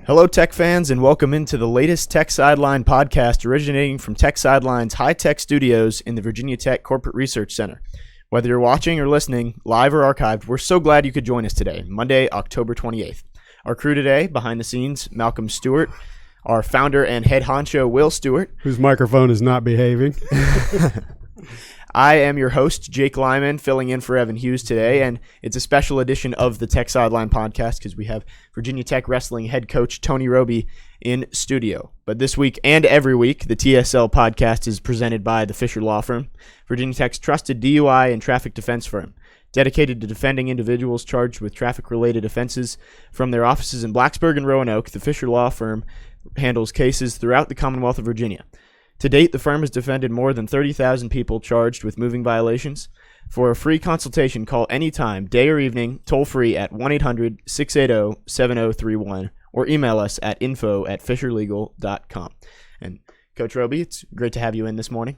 Hello, Tech fans, and welcome into the latest Tech Sideline podcast originating from Tech Sideline's high-tech studios in the Virginia Tech Corporate Research Center. Whether you're watching or listening, live or archived, we're so glad you could join us today, Monday, October 28th. Our crew today, behind the scenes, Malcolm Stewart, our founder and head honcho, Will Stewart. Whose microphone is not behaving. I am your host, Jake Lyman, filling in for Evan Hughes today, and it's a special edition of the Tech Sideline podcast because we have Virginia Tech Wrestling head coach Tony Robie in studio. But this week and every week, the TSL podcast is presented by the Fisher Law Firm, Virginia Tech's trusted DUI and traffic defense firm, dedicated to defending individuals charged with traffic-related offenses. From their offices in Blacksburg and Roanoke, the Fisher Law Firm handles cases throughout the Commonwealth of Virginia. To date, the firm has defended more than 30,000 people charged with moving violations. For a free consultation, call anytime, day or evening, toll-free at 1-800-680-7031 or email us at info@fisherlegal.com. And Coach Robie, it's great to have you in this morning.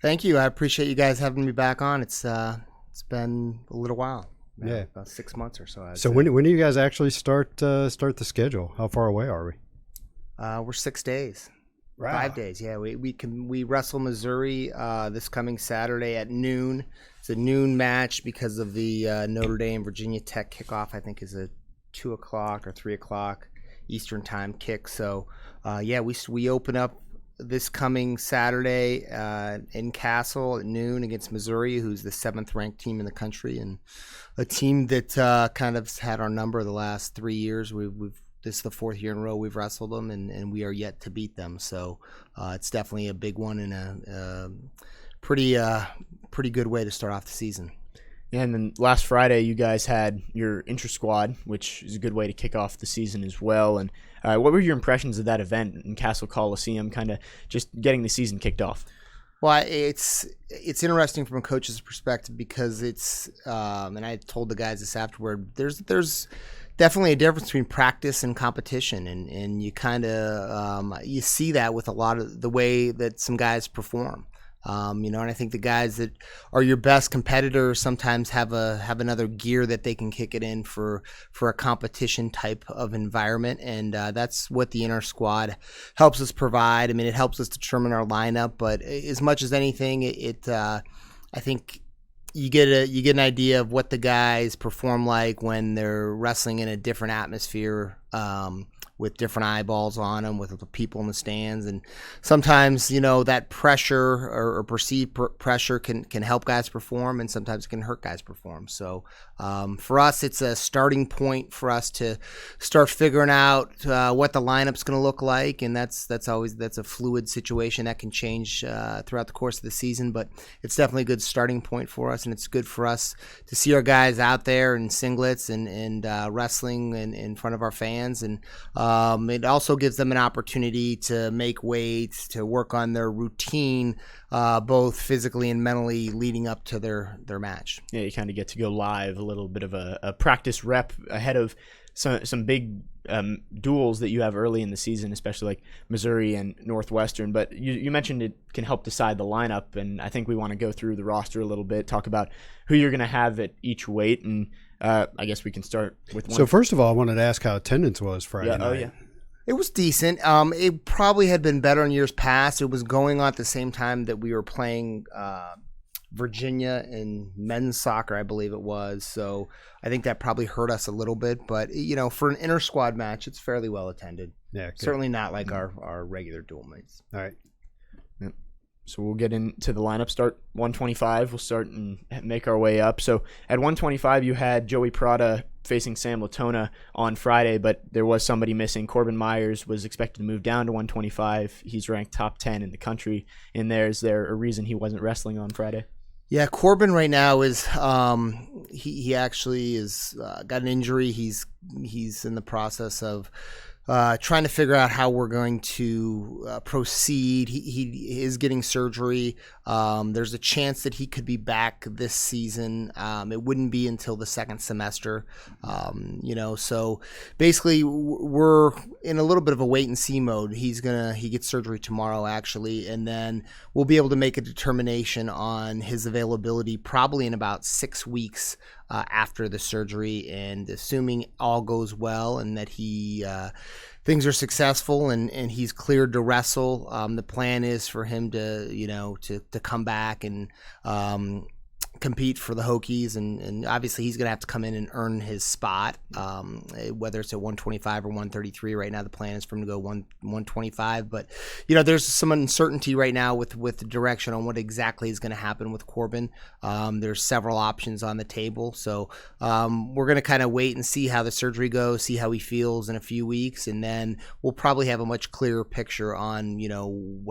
Thank you. I appreciate you guys having me back on. It's been a little while. Yeah, about 6 months or so. So when do you guys actually start the schedule? How far away are we? We're 6 days. Wow. 5 days, yeah. We wrestle Missouri this coming Saturday at noon. It's a noon match because of the Notre Dame Virginia Tech kickoff. I think is a 2 o'clock or 3 o'clock Eastern time kick. So we open up this coming Saturday in Castle at noon against Missouri, who's the 7th ranked team in the country and a team that kind of had our number the last 3 years. This is the 4th year in a row we've wrestled them, and we are yet to beat them. So it's definitely a big one and a pretty good way to start off the season. Yeah, and then last Friday you guys had your Intrasquad, which is a good way to kick off the season as well. And what were your impressions of that event in Castle Coliseum, kind of just getting the season kicked off? Well, it's interesting from a coach's perspective because it's and I told the guys this afterward. There's definitely a difference between practice and competition, and you kind of you see that with a lot of the way that some guys perform. And I think the guys that are your best competitors sometimes have another gear that they can kick it in for a competition type of environment, and that's what the Intrasquad helps us provide. I mean, it helps us determine our lineup, but as much as anything, I think you get an idea of what the guys perform like when they're wrestling in a different atmosphere, with different eyeballs on them, with the people in the stands. And sometimes, that pressure or perceived pressure can help guys perform, and sometimes it can hurt guys perform. So for us, it's a starting point for us to start figuring out what the lineup's going to look like. And that's a fluid situation that can change throughout the course of the season. But it's definitely a good starting point for us, and it's good for us to see our guys out there in singlets and wrestling in front of our fans. And it also gives them an opportunity to make weights, to work on their routine, both physically and mentally leading up to their match. Yeah, you kind of get to go live, a little bit of a practice rep ahead of some big duels that you have early in the season, especially like Missouri and Northwestern. But you mentioned it can help decide the lineup, and I think we want to go through the roster a little bit, talk about who you're going to have at each weight, and I guess we can start with one. So first of all, I wanted to ask how attendance was Friday night. Oh, yeah. It was decent. It probably had been better in years past. It was going on at the same time that we were playing Virginia in men's soccer, I believe it was. So I think that probably hurt us a little bit. But, for an Intrasquad match, it's fairly well attended. Yeah, good. Certainly not like our regular dual mates. All right. Yep. So we'll get into the lineup. Start 125. We'll start and make our way up. So at 125, you had Joey Prada facing Sam Letona on Friday, but there was somebody missing. Corbin Myers was expected to move down to 125. He's ranked top 10 in the country. And is there a reason he wasn't wrestling on Friday? Yeah, Corbin right now is he actually is got an injury. He's in the process of trying to figure out how we're going to proceed. He is getting surgery. There's a chance that he could be back this season. It wouldn't be until the second semester. So basically we're in a little bit of a wait and see mode. He gets surgery tomorrow actually, and then we'll be able to make a determination on his availability probably in about 6 weeks after the surgery, and assuming all goes well and that he things are successful and he's cleared to wrestle, the plan is for him to, to come back and compete for the Hokies, and obviously he's going to have to come in and earn his spot, whether it's at 125 or 133. Right now the plan is for him to go 125, but there's some uncertainty right now with the direction on what exactly is going to happen with Corbin. There's several options on the table, so we're going to kind of wait and see how the surgery goes, see how he feels in a few weeks, and then we'll probably have a much clearer picture on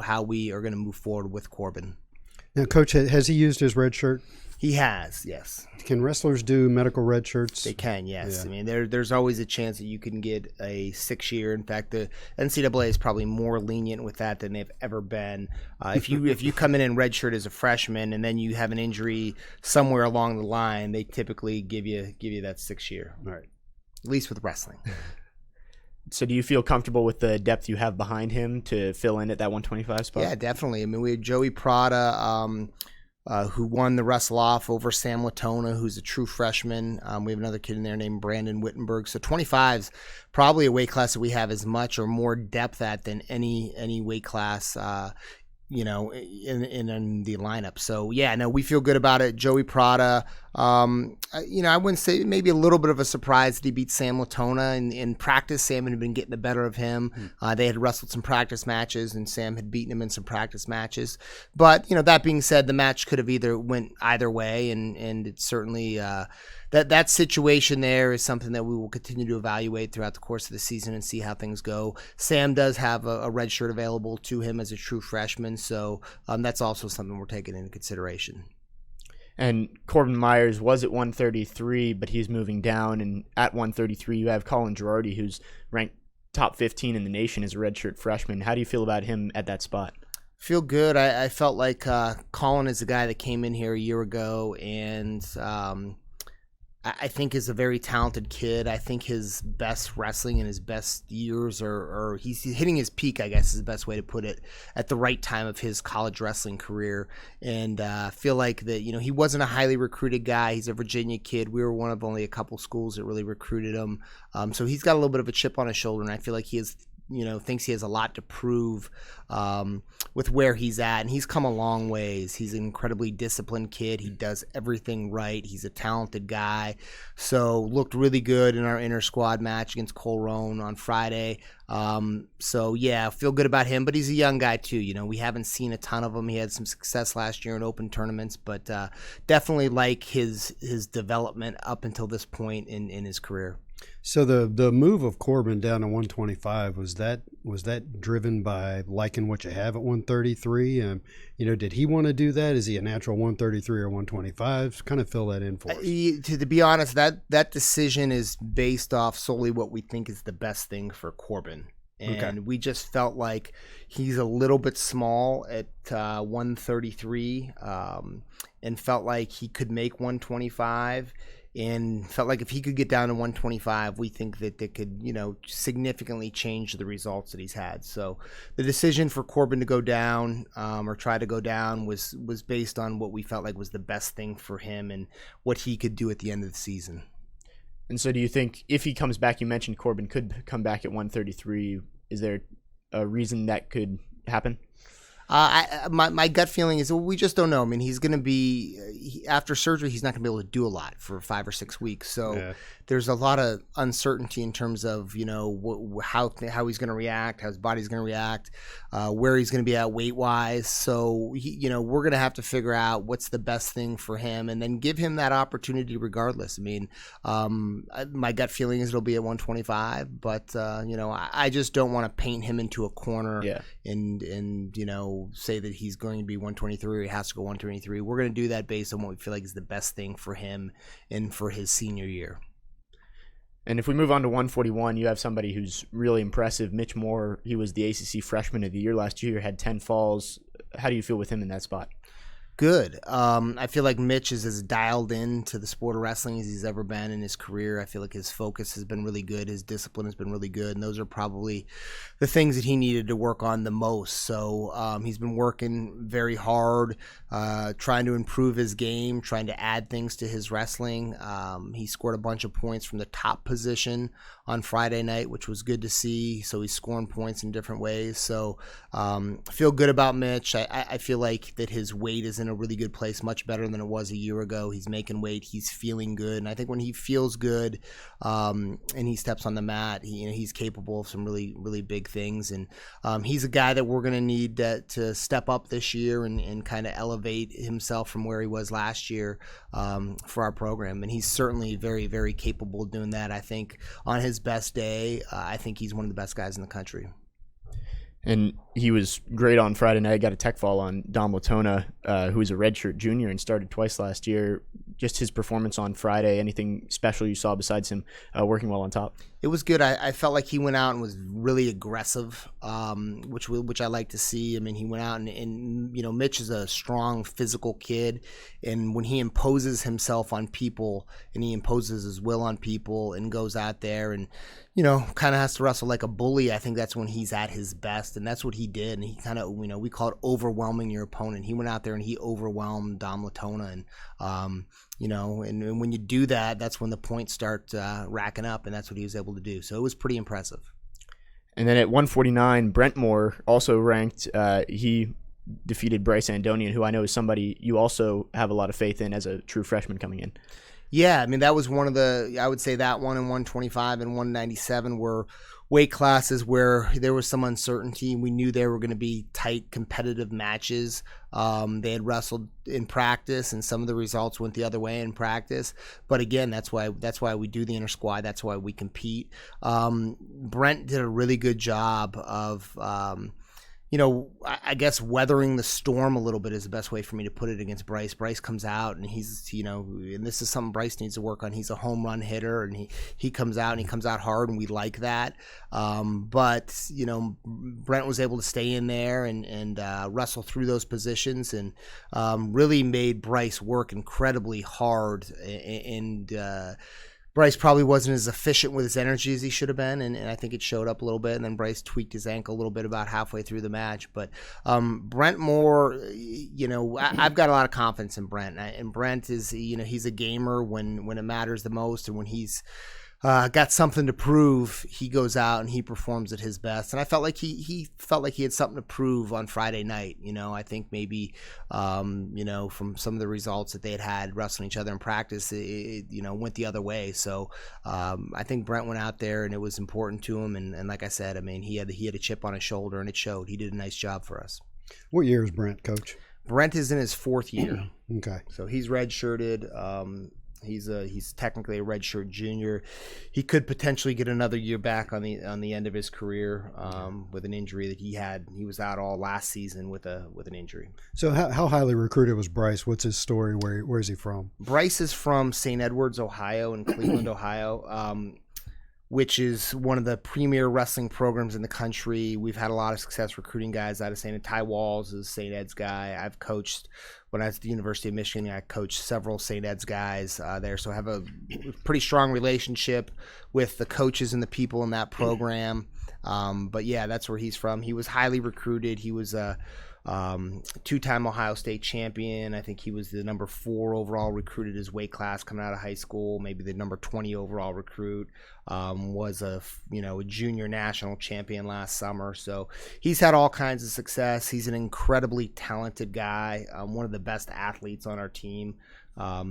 how we are going to move forward with Corbin. Now, Coach, has he used his red shirt? He has, yes. Can wrestlers do medical red shirts? They can, yes. Yeah. I mean, there's always a chance that you can get a 6-year. In fact, the NCAA is probably more lenient with that than they've ever been. If you come in redshirt as a freshman and then you have an injury somewhere along the line, they typically give you that 6-year. All right. At least with wrestling. So do you feel comfortable with the depth you have behind him to fill in at that 125 spot? Yeah, definitely. I mean, we had Joey Prada, who won the wrestle off over Sam Letona, who's a true freshman. We have another kid in there named Brandon Wittenberg. So 25's probably a weight class that we have as much or more depth at than any weight class, in the lineup. So yeah, no, we feel good about it. Joey Prada, I wouldn't say, maybe a little bit of a surprise that he beat Sam Letona in practice. Sam had been getting the better of him. They had wrestled some practice matches and Sam had beaten him in some practice matches. But, that being said, the match could have went either way, and it's certainly, that situation there is something that we will continue to evaluate throughout the course of the season and see how things go. Sam does have a red shirt available to him as a true freshman, so that's also something we're taking into consideration. And Corbin Myers was at 133, but he's moving down, and at 133 you have Colin Greiner, who's ranked top 15 in the nation as a redshirt freshman. How do you feel about him at that spot? Feel good. I felt like Colin is the guy that came in here a year ago and I think is a very talented kid. I think his best wrestling and his best years are he's hitting his peak, I guess is the best way to put it, at the right time of his college wrestling career. And feel like that, he wasn't a highly recruited guy. He's a Virginia kid. We were one of only a couple schools that really recruited him. So he's got a little bit of a chip on his shoulder, and I feel like he is, thinks he has a lot to prove with where he's at, and he's come a long ways. He's an incredibly disciplined kid. He does everything right. He's a talented guy. So looked really good in our inter-squad match against Cole Roan on Friday. So yeah, feel good about him, but he's a young guy too. We haven't seen a ton of him. He had some success last year in open tournaments, but definitely like his development up until this point in his career. So the move of Corbin down to 125, was that driven by liking what you have at 133? Did he want to do that? Is he a natural 133 or 125? Kind of fill that in for us. To be honest, that decision is based off solely what we think is the best thing for Corbin. And we just felt like he's a little bit small at 133 and felt like he could make 125. And felt like if he could get down to 125, we think that it could, significantly change the results that he's had. So the decision for Corbin to go down or try to go down was based on what we felt like was the best thing for him and what he could do at the end of the season. And so do you think if he comes back, you mentioned Corbin could come back at 133, is there a reason that could happen? My gut feeling is we just don't know. I mean, he's going to be after surgery. He's not going to be able to do a lot for 5 or 6 weeks. So there's a lot of uncertainty in terms of how he's going to react, how his body's going to react, where he's going to be at weight wise. So we're going to have to figure out what's the best thing for him, and then give him that opportunity regardless. I mean, my gut feeling is it'll be at 125, but I just don't want to paint him into a corner and say that he's going to be 123 or he has to go 123. We're going to do that based on what we feel like is the best thing for him and for his senior year. And if we move on to 141, you have somebody who's really impressive. Mitch More, he was the ACC Freshman of the Year last year, had 10 falls. How do you feel with him in that spot? Good. I feel like Mitch is as dialed in to the sport of wrestling as he's ever been in his career. I feel like his focus has been really good. His discipline has been really good. And those are probably the things that he needed to work on the most. So he's been working very hard, trying to improve his game, trying to add things to his wrestling. He scored a bunch of points from the top position on Friday night, which was good to see. So he's scoring points in different ways. So I feel good about Mitch. I feel like that his weight is in a really good place, much better than it was a year ago. He's making weight. He's feeling good. And I think when he feels good and he steps on the mat, he's capable of some really, really big things. And he's a guy that we're going to need to step up this year and kind of elevate himself from where he was last year for our program. And he's certainly very, very capable of doing that. I think on his best day, I think he's one of the best guys in the country. And he was great on Friday night. Got a tech fall on Dom Letona, who's a redshirt junior and started twice last year. Just his performance on Friday, anything special you saw besides him working well on top? It was good. I felt like he went out and was really aggressive, which I like to see. I mean, he went out and Mitch is a strong physical kid, and when he imposes himself on people and he imposes his will on people and goes out there and kind of has to wrestle like a bully, I think that's when he's at his best, and that's what he did. And he kind of, we call it overwhelming your opponent. He went out there and he overwhelmed Dom Letona, and and when you do that, that's when the points start racking up, and that's what he was able to do. So it was pretty impressive. And then at 149, Brent Moore, also ranked, he defeated Bryce Andonian, who I know is somebody you also have a lot of faith in as a true freshman coming in. Yeah, I mean, that was one of I would say that one and 125 and 197 were weight classes where there was some uncertainty. We knew there were going to be tight, competitive matches. They had wrestled in practice, and some of the results went the other way in practice. But again, that's why we do the Intrasquad. That's why we compete. Brent did a really good job of I guess weathering the storm a little bit is the best way for me to put it against Bryce. Bryce comes out and he's, and this is something Bryce needs to work on. He's a home run hitter, and he comes out and he comes out hard, and we like that. But Brent was able to stay in there and wrestle through those positions and really made Bryce work incredibly hard. And Bryce probably wasn't as efficient with his energy as he should have been, and I think it showed up a little bit. And then Bryce tweaked his ankle a little bit about halfway through the match. But Brent Moore, I've got a lot of confidence in Brent. And Brent is, he's a gamer when it matters the most, and when he's got something to prove, he goes out and he performs at his best. And I felt like he felt like he had something to prove on Friday night. I think maybe, from some of the results that they had wrestling each other in practice, it went the other way. So I think Brent went out there and it was important to him. And like I said, I mean, he had a chip on his shoulder, and it showed. He did a nice job for us. What year is Brent, Coach? Brent is in his fourth year. Okay. So he's redshirted. He's technically a redshirt junior. He could potentially get another year back on the end of his career with an injury that he had. He was out all last season with an injury. So how highly recruited was Bryce? What's his story? Where is he from? Bryce is from St. Edwards, Ohio, in Cleveland, Ohio, which is one of the premier wrestling programs in the country. We've had a lot of success recruiting guys out of St. Ed. Ty Walls is a St. Ed's guy. I've coached, when I was at the University of Michigan, I coached several St. Ed's guys there. So I have a pretty strong relationship with the coaches and the people in that program. But yeah, that's where he's from. He was highly recruited. He was a two-time Ohio State champion. I think he was the number 4 overall recruited his weight class coming out of high school, maybe the number 20 overall recruit. Was a junior national champion last summer. So he's had all kinds of success. He's an incredibly talented guy, one of the best athletes on our team.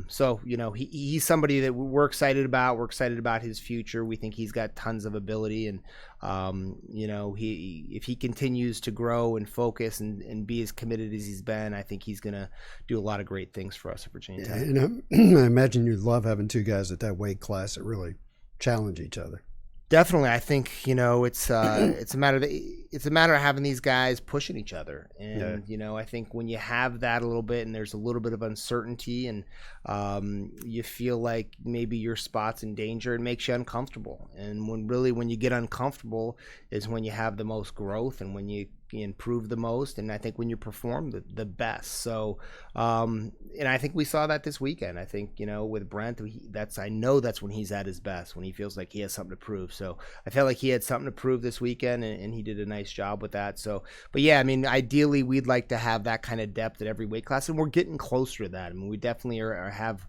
So he's somebody that we're excited about. We're excited about his future. We think he's got tons of ability, and if he continues to grow and focus and be as committed as he's been, I think he's gonna do a lot of great things for us at Virginia Tech. And I imagine you'd love having two guys at that weight class that really challenge each other. Definitely, I think it's a matter of having these guys pushing each other, and I think when you have that a little bit, and there's a little bit of uncertainty, and you feel like maybe your spot's in danger, it makes you uncomfortable. And when you get uncomfortable is when you have the most growth, and when you improve the most, and I think when you perform the best. So, and I think we saw that this weekend. I think, with Brent, I know that's when he's at his best, when he feels like he has something to prove. So I felt like he had something to prove this weekend, and he did a nice job with that. So, but yeah, I mean, ideally we'd like to have that kind of depth at every weight class, and we're getting closer to that. I mean, we definitely have,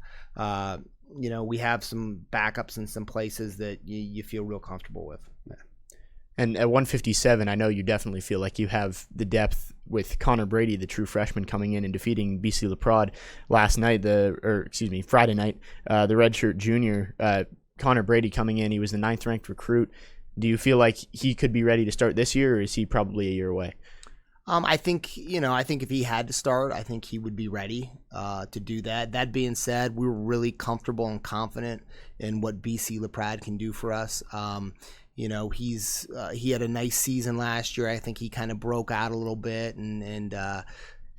we have some backups in some places that you feel real comfortable with. Yeah. And at 157, I know you definitely feel like you have the depth with Connor Brady, the true freshman, coming in and defeating BC LaPrade Friday night, the redshirt junior. Connor Brady coming in, he was the 9th ranked recruit. Do you feel like he could be ready to start this year, or is he probably a year away? I think if he had to start, I think he would be ready to do that. That being said, we were really comfortable and confident in what BC LaPrade can do for us. He had a nice season last year. I think he kind of broke out a little bit, and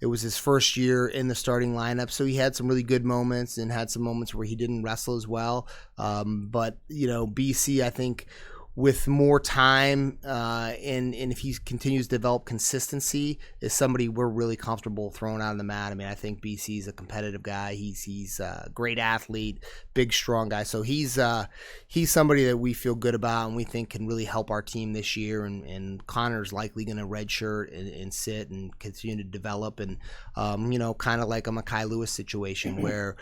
it was his first year in the starting lineup. So he had some really good moments and had some moments where he didn't wrestle as well. But BC, I think, with more time and if he continues to develop consistency, is somebody we're really comfortable throwing out on the mat. I mean, I think BC is a competitive guy. He's a great athlete, big, strong guy. So he's somebody that we feel good about and we think can really help our team this year. And Connor's likely going to redshirt and sit and continue to develop. And, kind of like a Mekhi Lewis situation where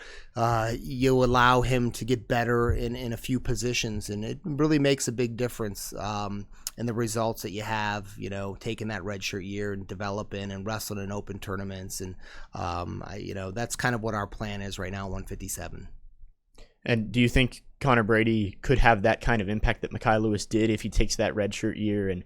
you allow him to get better in a few positions. And it really makes a big difference in the results that you have, taking that redshirt year and developing and wrestling in open tournaments. And, that's kind of what our plan is right now, 157. And do you think Connor Brady could have that kind of impact that Mekhi Lewis did if he takes that redshirt year and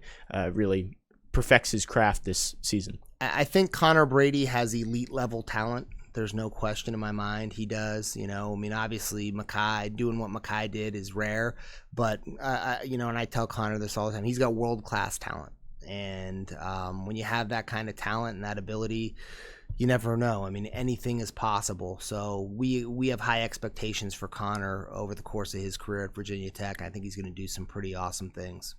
really perfects his craft this season? I think Connor Brady has elite level talent. There's no question in my mind he does. Obviously Mekhi, doing what Mekhi did is rare, but, and I tell Connor this all the time, he's got world-class talent. And when you have that kind of talent and that ability, you never know. I mean, anything is possible. So we have high expectations for Connor over the course of his career at Virginia Tech. I think he's going to do some pretty awesome things.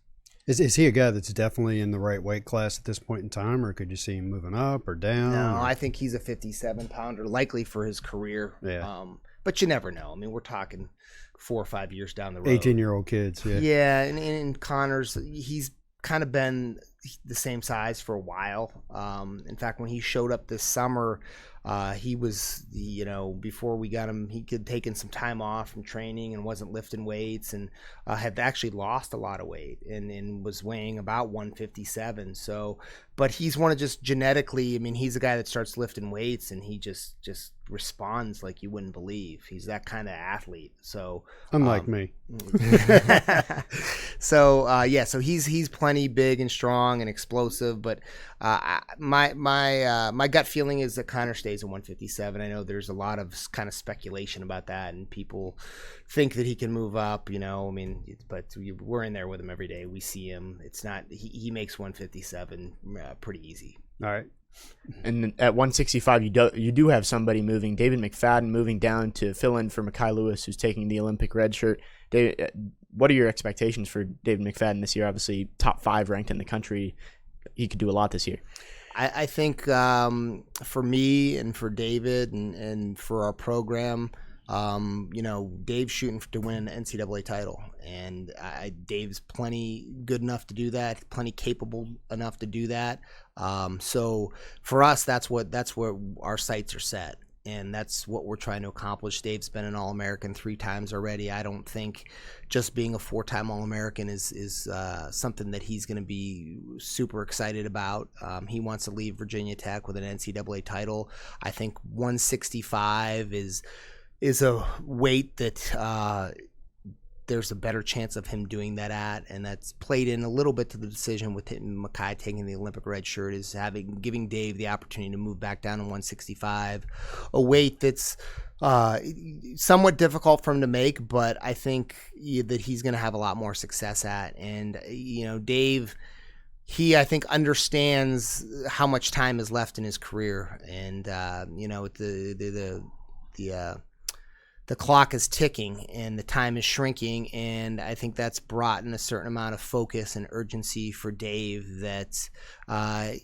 Is he a guy that's definitely in the right weight class at this point in time, or could you see him moving up or down? No, I think he's a 57-pounder, likely for his career. Yeah. But you never know. I mean, we're talking 4 or 5 years down the road. 18-year-old kids, yeah. Yeah, and Connor's, he's kind of been the same size for a while. In fact, when he showed up this summer, he was, before we got him, he had taken some time off from training and wasn't lifting weights, and had actually lost a lot of weight and was weighing about 157. So, but he's one of just genetically, I mean, he's a guy that starts lifting weights and he just responds like you wouldn't believe. He's that kind of athlete. So unlike me. So so he's plenty big and strong and explosive, but my gut feeling is that Connor stays at 157. I know there's a lot of kind of speculation about that, and people think that he can move up, but we're in there with him every day. We see him. It's not, he makes 157 pretty easy. All right. And at 165, you do have somebody moving. David McFadden moving down to fill in for Mekhi Lewis, who's taking the Olympic red shirt. What are your expectations for David McFadden this year? Obviously, top 5 ranked in the country. He could do a lot this year. I think for me and for David and for our program, Dave's shooting to win an NCAA title, and Dave's plenty good enough to do that, plenty capable enough to do that. So for us, that's where our sights are set, and that's what we're trying to accomplish. Dave's been an All-American 3 times already. I don't think just being a 4-time All-American is something that he's going to be super excited about. He wants to leave Virginia Tech with an NCAA title. I think 165 is a weight that there's a better chance of him doing that at, and that's played in a little bit to the decision with Mekhi taking the Olympic red shirt, is giving Dave the opportunity to move back down to 165, a weight that's somewhat difficult for him to make, but I think that he's going to have a lot more success at. And Dave, I think understands how much time is left in his career, and the clock is ticking and the time is shrinking, and I think that's brought in a certain amount of focus and urgency for Dave that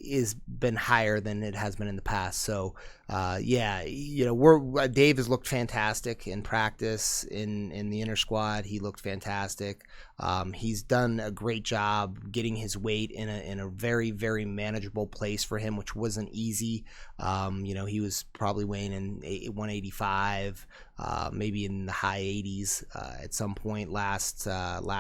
is been higher than it has been in the past. So Dave has looked fantastic in practice in the Intrasquad. He looked fantastic. He's done a great job getting his weight in a very, very manageable place for him, which wasn't easy. He was probably weighing in 185, maybe in the high 80s at some point last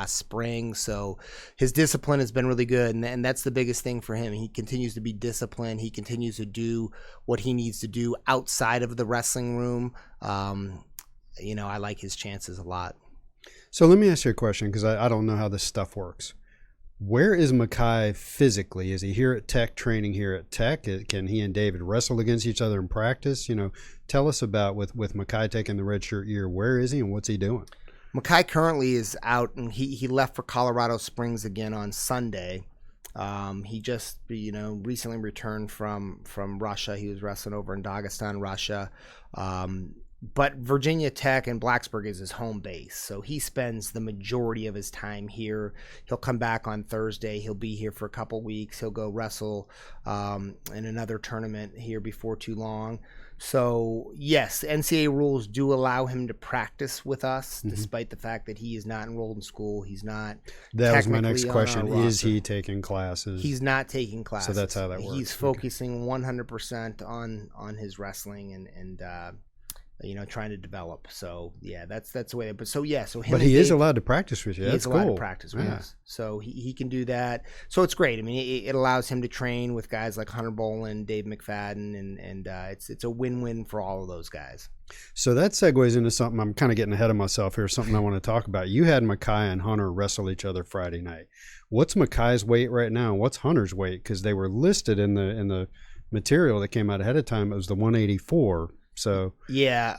spring. So his discipline has been really good, and that's the biggest thing for him. He continues to be disciplined. He continues to do what he needs to do outside of the wrestling room. I like his chances a lot. So let me ask you a question, because I don't know how this stuff works. Where is Mackay physically? Is he here at Tech, training here at Tech? Can he and David wrestle against each other in practice? Tell us about with Mackay taking the redshirt year. Where is he and what's he doing? Mackay currently is out, and he left for Colorado Springs again on Sunday. He just recently returned from Russia. He was wrestling over in Dagestan, Russia. But Virginia Tech and Blacksburg is his home base, so he spends the majority of his time here. He'll come back on Thursday. He'll be here for a couple weeks. He'll go wrestle in another tournament here before too long. So, yes, NCAA rules do allow him to practice with us, despite the fact that he is not enrolled in school. He's not. That was my next question. Is he taking classes? He's not taking classes. So that's how that works. He's focusing 100% on his wrestling and trying to develop. So yeah, that's the way. But he is allowed to practice with you. That's cool. He's allowed to practice with us, so he can do that. So it's great. I mean, it allows him to train with guys like Hunter Boland, Dave McFadden, and it's a win-win for all of those guys. So that segues into something. I'm kind of getting ahead of myself here. Something I want to talk about. You had Mackay and Hunter wrestle each other Friday night. What's Mackay's weight right now? And what's Hunter's weight? Because they were listed in the material that came out ahead of time. It was the 184. So yeah,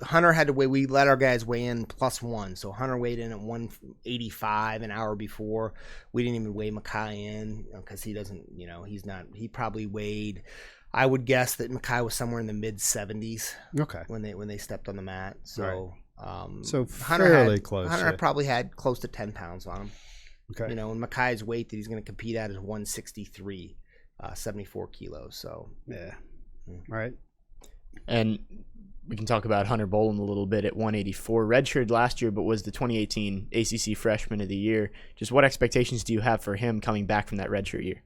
Hunter had to weigh. We let our guys weigh in +1. So Hunter weighed in at 185 an hour before. We didn't even weigh Mackay in because he doesn't. He's not. He probably weighed. I would guess that Mackay was somewhere in the mid 70s. Okay. When they stepped on the mat. So so fairly close. Hunter probably had close to 10 pounds on him. Okay. And Mackay's weight that he's going to compete at is 163, 74 kilos. So yeah. All right. And we can talk about Hunter Boland a little bit at 184. Redshirted last year, but was the 2018 ACC Freshman of the Year. Just what expectations do you have for him coming back from that redshirt year?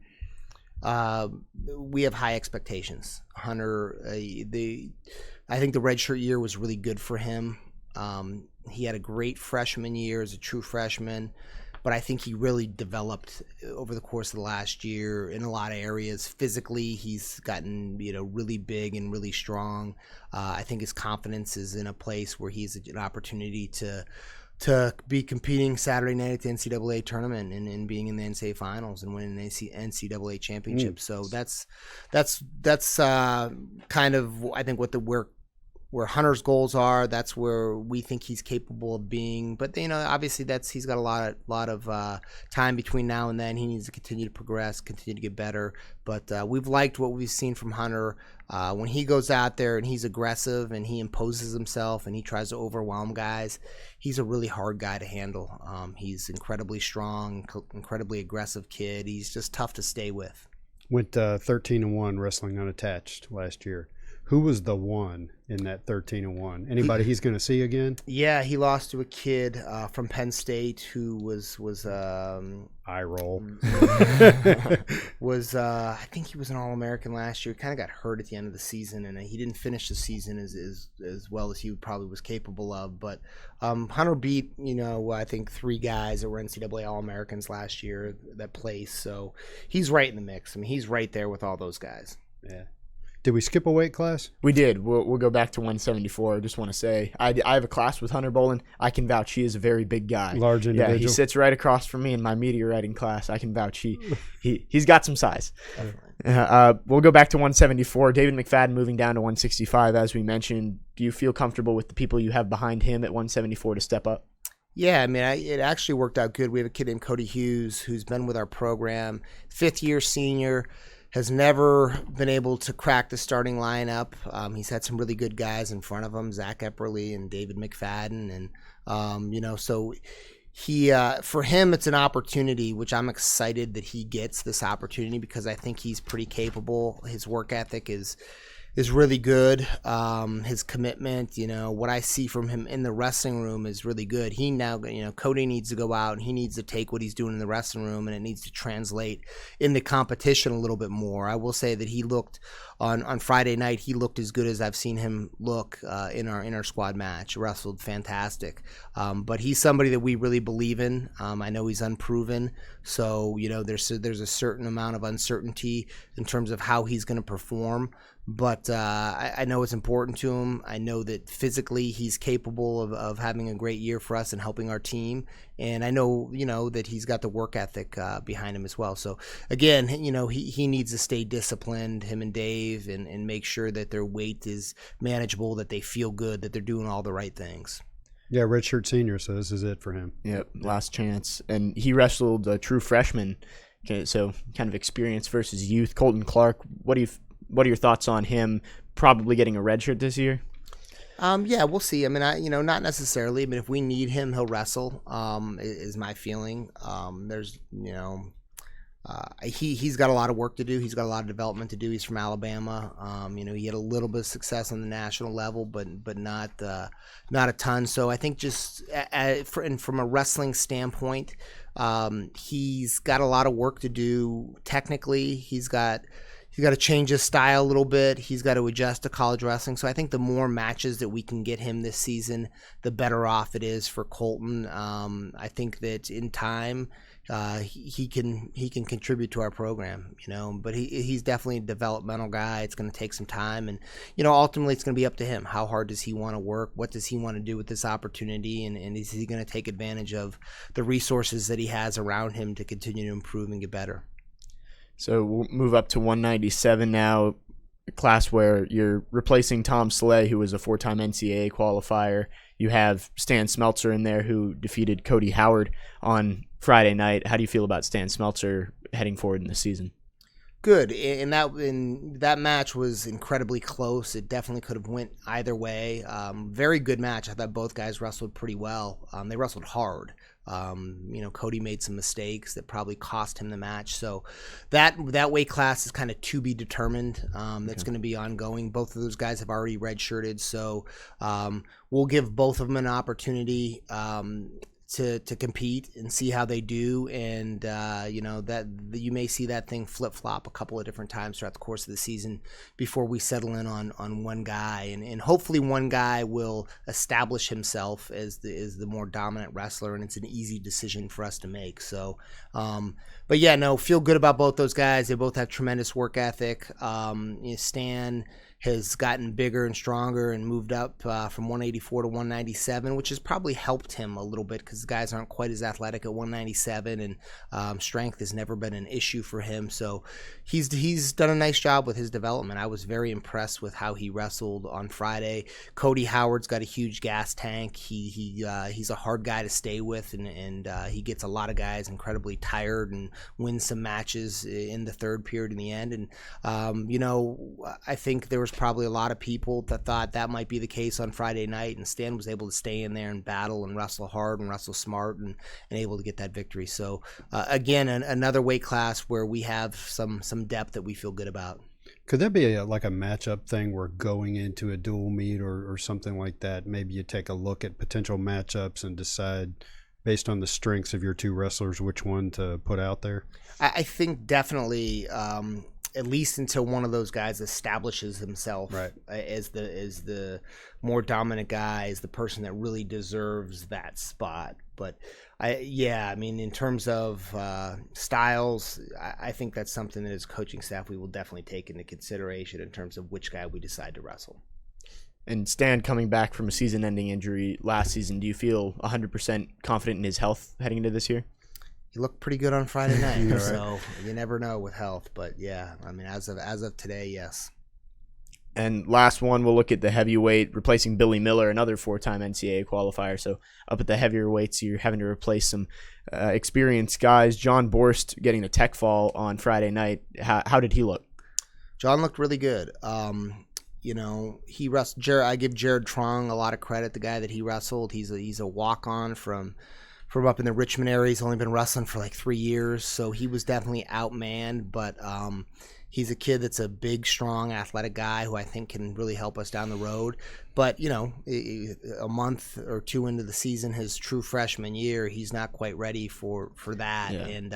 We have high expectations. Hunter, I think the redshirt year was really good for him. He had a great freshman year as a true freshman. But I think he really developed over the course of the last year in a lot of areas. Physically, he's gotten really big and really strong. I think his confidence is in a place where he's an opportunity to be competing Saturday night at the NCAA tournament and being in the NCAA finals and winning the NCAA Championships. So that's kind of I think what where Hunter's goals are. That's where we think he's capable of being. But obviously he's got a lot of time between now and then. He needs to continue to progress, continue to get better. But we've liked what we've seen from Hunter when he goes out there and he's aggressive and he imposes himself and he tries to overwhelm guys. He's a really hard guy to handle. He's incredibly strong, incredibly aggressive kid. He's just tough to stay with. Went 13-1 wrestling unattached last year. Who was the one in that 13-1? Anybody he's going to see again? Yeah, he lost to a kid from Penn State who was eye roll. I think he was an All-American last year. Kind of got hurt at the end of the season, and he didn't finish the season as well as he probably was capable of. But Hunter beat I think 3 guys that were NCAA All-Americans last year that placed. So he's right in the mix. I mean, he's right there with all those guys. Yeah. Did we skip a weight class? We did. We'll go back to 174. I just want to say I have a class with Hunter Boland. I can vouch he is a very big guy. Large individual. Yeah, he sits right across from me in my media writing class. I can vouch he's got some size. We'll go back to 174. David McFadden moving down to 165, as we mentioned. Do you feel comfortable with the people you have behind him at 174 to step up? Yeah, I mean, it actually worked out good. We have a kid named Cody Hughes who's been with our program, 5th-year senior. has never been able to crack the starting lineup. He's had some really good guys in front of him, Zach Epperly and David McFadden, and so he for him it's an opportunity, which I'm excited that he gets this opportunity because I think he's pretty capable. His work ethic is really good. His commitment, what I see from him in the wrestling room is really good. He now, Cody needs to go out and he needs to take what he's doing in the wrestling room and it needs to translate into competition a little bit more. I will say that he looked on Friday night, he looked as good as I've seen him look in our Intrasquad match. Wrestled fantastic. But he's somebody that we really believe in. I know he's unproven. So, there's a certain amount of uncertainty in terms of how he's going to perform. But I know it's important to him. I know that physically he's capable of having a great year for us and helping our team. And I know, that he's got the work ethic behind him as well. So, again, he needs to stay disciplined, him and Dave, and make sure that their weight is manageable, that they feel good, that they're doing all the right things. Yeah, redshirt senior, so this is it for him. Yep, last chance. And he wrestled a true freshman, so kind of experience versus youth. Colton Clark, what are your thoughts on him probably getting a red shirt this year? Yeah, we'll see. I mean, not necessarily. I mean, if we need him, he'll wrestle, is my feeling. He's got a lot of work to do. He's got a lot of development to do. He's from Alabama. He had a little bit of success on the national level, but not a ton. So I think just from a wrestling standpoint, he's got a lot of work to do technically. He's got to change his style a little bit. He's got to adjust to college wrestling. So I think the more matches that we can get him this season, the better off it is for Colton. I think that in time, he can contribute to our program, but he's definitely a developmental guy. It's going to take some time, and ultimately it's going to be up to him. How hard does he want to work? What does he want to do with this opportunity? And is he going to take advantage of the resources that he has around him to continue to improve and get better? So we'll move up to 197 now, a class where you're replacing Tom Slay, who was a 4-time NCAA qualifier. You have Stan Smelter in there, who defeated Cody Howard on Friday night. How do you feel about Stan Smelter heading forward in the season? Good. And that match was incredibly close. It definitely could have went either way. Very good match. I thought both guys wrestled pretty well. They wrestled hard. Cody made some mistakes that probably cost him the match. So that weight class is kind of to be determined. That's going to be ongoing. Both of those guys have already redshirted. So we'll give both of them an opportunity to compete and see how they do, and that you may see that thing flip-flop a couple of different times throughout the course of the season before we settle in on one guy, and hopefully one guy will establish himself as the more dominant wrestler, and it's an easy decision for us to make. So but yeah, no, feel good about both those guys. They both have tremendous work ethic. Stan has gotten bigger and stronger and moved up from 184 to 197, which has probably helped him a little bit because the guys aren't quite as athletic at 197, and strength has never been an issue for him. So he's done a nice job with his development. I was very impressed with how he wrestled on Friday. Cody Howard's got a huge gas tank. He's a hard guy to stay with, and he gets a lot of guys incredibly tired and wins some matches in the third period in the end. And I think there was probably a lot of people that thought that might be the case on Friday night, and Stan was able to stay in there and battle and wrestle hard and wrestle smart and able to get that victory. So again, another weight class where we have some depth that we feel good about. Could that be like a matchup thing where going into a dual meet or something like that, maybe you take a look at potential matchups and decide based on the strengths of your two wrestlers which one to put out there? I think definitely at least until one of those guys establishes himself as the more dominant guy, as the person that really deserves that spot. But in terms of styles, I think that's something that as coaching staff we will definitely take into consideration in terms of which guy we decide to wrestle. And Stan coming back from a season-ending injury last season, do you feel 100% confident in his health heading into this year? He looked pretty good on Friday night, so you never know with health. But yeah, I mean, as of today, yes. And last one, we'll look at the heavyweight, replacing Billy Miller, another 4-time NCAA qualifier. So up at the heavier weights, you're having to replace some experienced guys. John Borst getting a tech fall on Friday night. How did he look? John looked really good. He wrestled. I give Jared Trong a lot of credit. The guy that he wrestled, he's a walk-on from up in the Richmond area. He's only been wrestling for like 3 years, so he was definitely outmanned. But he's a kid that's a big, strong, athletic guy who I think can really help us down the road. But, a month or two into the season, his true freshman year, he's not quite ready for that. Yeah. And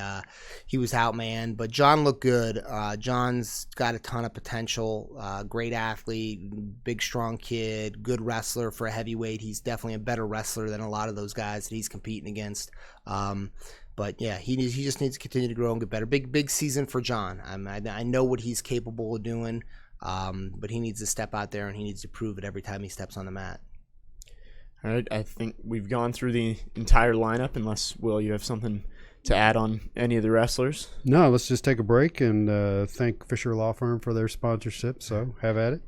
he was outmanned. But John looked good. John's got a ton of potential. Great athlete, big, strong kid, good wrestler for a heavyweight. He's definitely a better wrestler than a lot of those guys that he's competing against. But yeah, he just needs to continue to grow and get better. Big season for John. I know what he's capable of doing, but he needs to step out there and he needs to prove it every time he steps on the mat. All right, I think we've gone through the entire lineup. Unless, Will, you have something to add on any of the wrestlers? No, let's just take a break and thank Fisher Law Firm for their sponsorship. So have at it.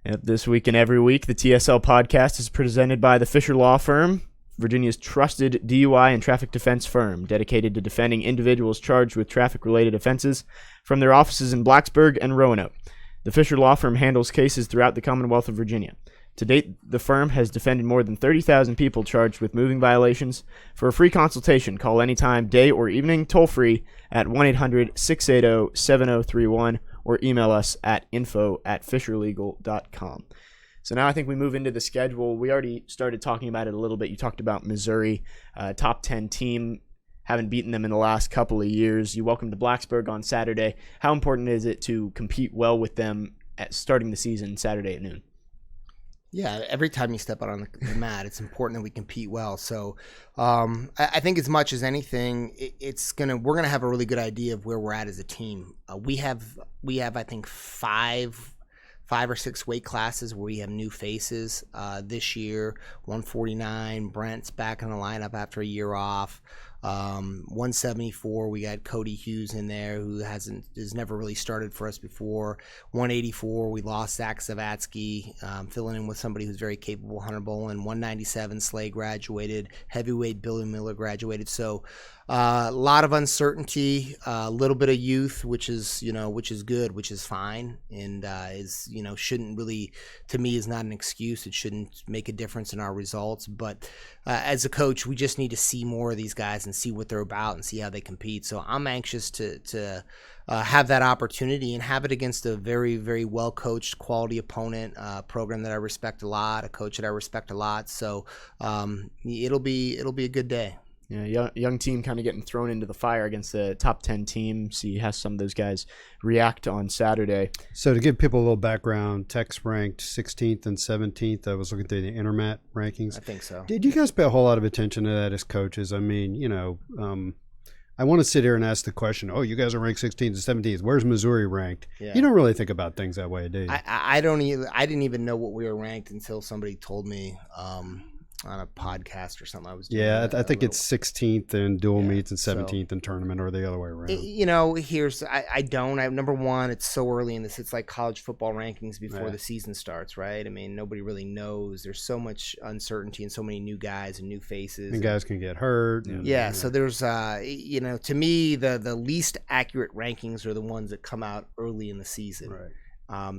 Yep, this week and every week, the TSL podcast is presented by the Fisher Law Firm, Virginia's trusted DUI and traffic defense firm, dedicated to defending individuals charged with traffic-related offenses from their offices in Blacksburg and Roanoke. The Fisher Law Firm handles cases throughout the Commonwealth of Virginia. To date, the firm has defended more than 30,000 people charged with moving violations. For a free consultation, call anytime, day or evening, toll-free at 1-800-680-7031 or email us at info@fisherlegal.com. So now I think we move into the schedule. We already started talking about it a little bit. You talked about Missouri, top 10 team, haven't beaten them in the last couple of years. You welcome to Blacksburg on Saturday. How important is it to compete well with them at starting the season Saturday at noon? Yeah, every time you step out on the mat, it's important that we compete well. So I think as much as anything, we're gonna have a really good idea of where we're at as a team. We have I think five or six weight classes where we have new faces this year. 149, Brent's back in the lineup after a year off. 174, we got Cody Hughes in there who has never really started for us before. 184, we lost Zach Savatsky, filling in with somebody who's very capable, Hunter Bolin. 197, Slay graduated. Heavyweight, Billy Miller graduated. So a lot of uncertainty, a little bit of youth, which is good, which is fine, and shouldn't really, to me, is not an excuse. It shouldn't make a difference in our results. But as a coach, we just need to see more of these guys and see what they're about and see how they compete. So I'm anxious to have that opportunity and have it against a very, very well coached, quality opponent, program that I respect a lot, a coach that I respect a lot. So it'll be a good day. Yeah, young team kind of getting thrown into the fire against the top 10 team. See how some of those guys react on Saturday. So to give people a little background, Tech's ranked 16th and 17th. I was looking through the Intermat rankings. I think so. Did you guys pay a whole lot of attention to that as coaches? I mean, I want to sit here and ask the question, you guys are ranked 16th and 17th. Where's Missouri ranked? Yeah. You don't really think about things that way, do you? I didn't even know what we were ranked until somebody told me on a podcast or something I was doing. Yeah, I think it's 16th in dual meets and 17th in tournament, or the other way around. Number one, it's so early in this. It's like college football rankings before the season starts, right? I mean, nobody really knows. There's so much uncertainty and so many new guys and new faces. And guys can get hurt. So there's, to me, the least accurate rankings are the ones that come out early in the season. Right.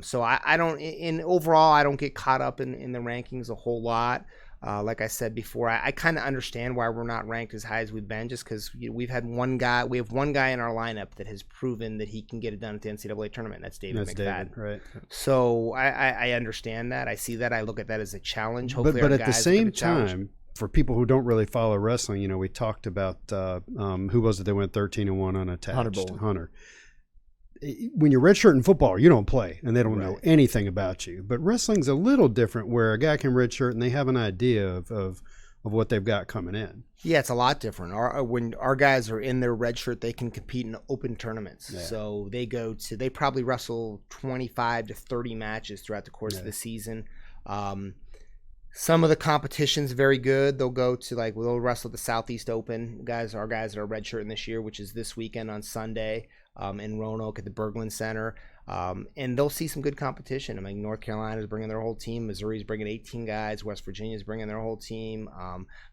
So I don't, overall, I don't get caught up in the rankings a whole lot. Like I said before, I kind of understand why we're not ranked as high as we've been, just because we have one guy in our lineup that has proven that he can get it done at the NCAA tournament. That's David McFadden. Right. So I understand that. I see that. I look at that as a challenge. Hopefully, but at the same time, for people who don't really follow wrestling, we talked about who was it that went 13-1 unattached? Hunter. When you're redshirt in football, you don't play, and they don't know anything about you. But wrestling's a little different, where a guy can redshirt and they have an idea of what they've got coming in. Yeah, it's a lot different. When our guys are in their redshirt, they can compete in open tournaments. Yeah. So they probably wrestle 25 to 30 matches throughout the course of the season. Some of the competition's very good. They'll go to they'll wrestle the Southeast Open. Our guys that are redshirting this year, which is this weekend on Sunday. in Roanoke at the Berglund Center. And they'll see some good competition. I mean, North Carolina's bringing their whole team. Missouri's bringing 18 guys. West Virginia's bringing their whole team.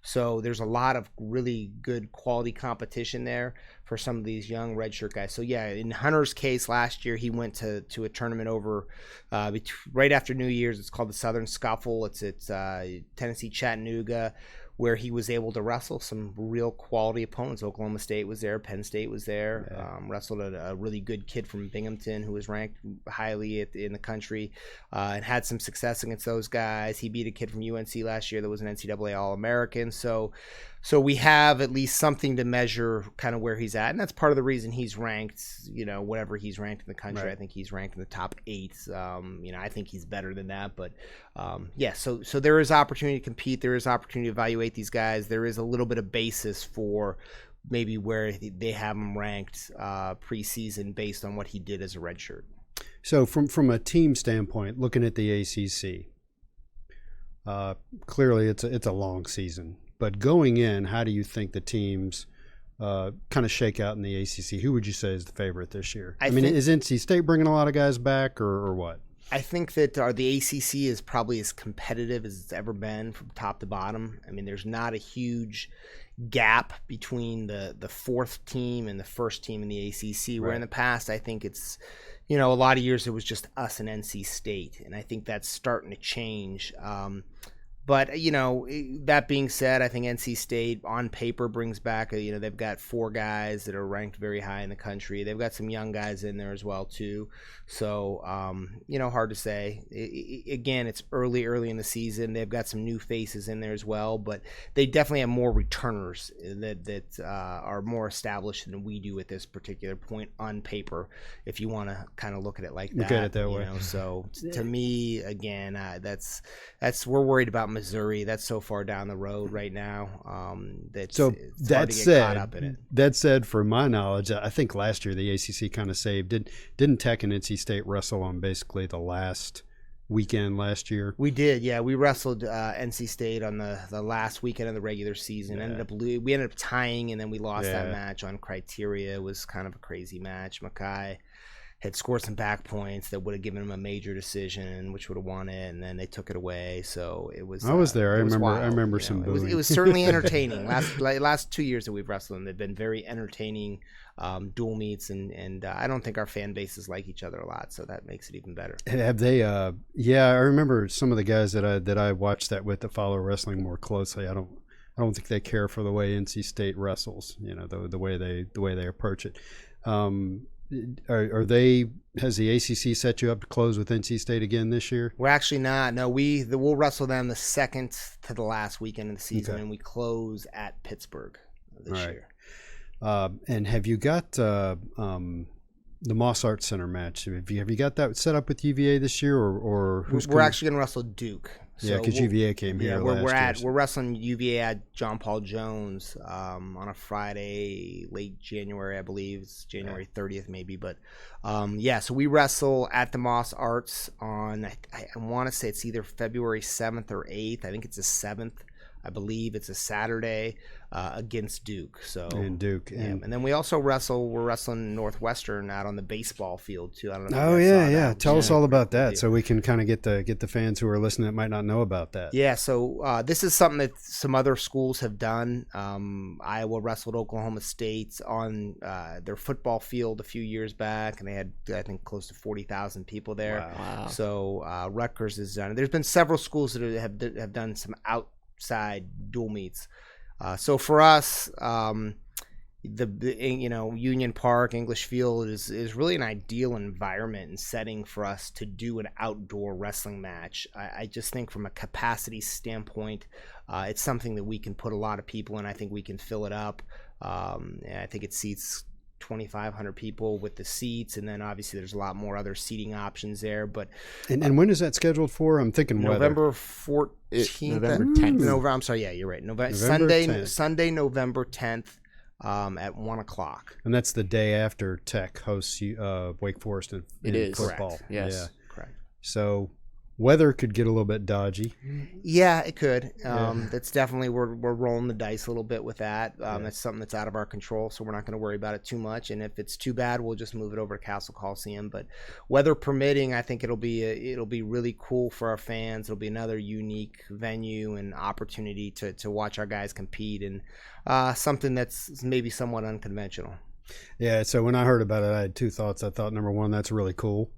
So there's a lot of really good quality competition there for some of these young redshirt guys. So, yeah, in Hunter's case last year, he went to a tournament over right after New Year's. It's called the Southern Scuffle. It's Tennessee, Chattanooga, where he was able to wrestle some real quality opponents. Oklahoma State was there. Penn State was there. Yeah. Wrestled a really good kid from Binghamton who was ranked highly in the country and had some success against those guys. He beat a kid from UNC last year that was an NCAA All-American. So we have at least something to measure kind of where he's at. And that's part of the reason he's ranked, whatever he's ranked in the country. Right. I think he's ranked in the top 8. I think he's better than that. But, so there is opportunity to compete. There is opportunity to evaluate these guys. There is a little bit of basis for maybe where they have him ranked preseason based on what he did as a redshirt. So from a team standpoint, looking at the ACC, clearly it's a long season. But going in, how do you think the teams kind of shake out in the ACC? Who would you say is the favorite this year? I mean, is NC State bringing a lot of guys back or what? I think that the ACC is probably as competitive as it's ever been from top to bottom. I mean, there's not a huge gap between the 4th team and the 1st team in the ACC, where in the past I think it's, a lot of years it was just us and NC State, and I think that's starting to change. But, that being said, I think NC State on paper brings back, they've got 4 guys that are ranked very high in the country. They've got some young guys in there as well, too. So, hard to say. Again, it's early in the season. They've got some new faces in there as well. But they definitely have more returners that are more established than we do at this particular point on paper, if you want to kind of look at it like that. Look at it that way. So, to me, again, that's we're worried about Missouri. That's so far down the road right now. It's hard to get caught up in it. That said, from my knowledge, I think last year the ACC kind of saved. Didn't Tech and NC State wrestle on basically the last weekend last year? We did, yeah. We wrestled NC State on the last weekend of the regular season. Yeah. We ended up tying, and then we lost that match on criteria. It was kind of a crazy match. Mackay had scored some back points that would have given him a major decision, which would have won it, and then they took it away. So it was. I was there. I remember wild, some booing. It was certainly entertaining. Last 2 years that we've wrestled, they've been very entertaining dual meets, and I don't think our fan bases like each other a lot, so that makes it even better. Have they? Yeah, I remember some of the guys that I watched that with that follow wrestling more closely. I don't think they care for the way NC State wrestles. The way they approach it. Has the ACC set you up to close with NC State again this year? We're actually not. No, we'll wrestle them the second to the last weekend of the season, and we close at Pittsburgh this year. And have you got the Moss Arts Center match? Have you got that set up with UVA this year, or who's? We're actually going to wrestle Duke. So because UVA came here last year. We're wrestling UVA at John Paul Jones on a Friday, late January, I believe. It's January 30th maybe. But, so we wrestle at the Moss Arts on, I want to say it's either February 7th or 8th. I think it's the 7th. I believe it's a Saturday against Duke. And then we also wrestle. We're wrestling Northwestern out on the baseball field too. I don't know. Yeah. Tell us all about that, so we can kind of get the fans who are listening that might not know about that. Yeah. So this is something that some other schools have done. Iowa wrestled Oklahoma State on their football field a few years back, and they had, I think, close to 40,000 people there. Wow. So Rutgers has done it. There's been several schools that have done some outside dual meets. So for us, Union Park, English Field is really an ideal environment and setting for us to do an outdoor wrestling match. I just think from a capacity standpoint, it's something that we can put a lot of people in. I think we can fill it up. I think it seats 2,500 people with the seats, and then obviously there's a lot more other seating options there. But and when is that scheduled for? I'm thinking November 14th. November 10th. I'm sorry. Yeah, you're right. Sunday, November 10th. At 1:00, and that's the day after Tech hosts Wake Forest in it is football. correct. Yes, correct. So Weather could get a little bit dodgy. Yeah, it could. That's definitely we're rolling the dice a little bit with that. That's something that's out of our control, so we're not going to worry about it too much. And if it's too bad, we'll just move it over to Castle Coliseum. But weather permitting, I think it'll be really cool for our fans. It'll be another unique venue and opportunity to watch our guys compete, and something that's maybe somewhat unconventional. Yeah. So when I heard about it, I had two thoughts. I thought, number one, that's really cool.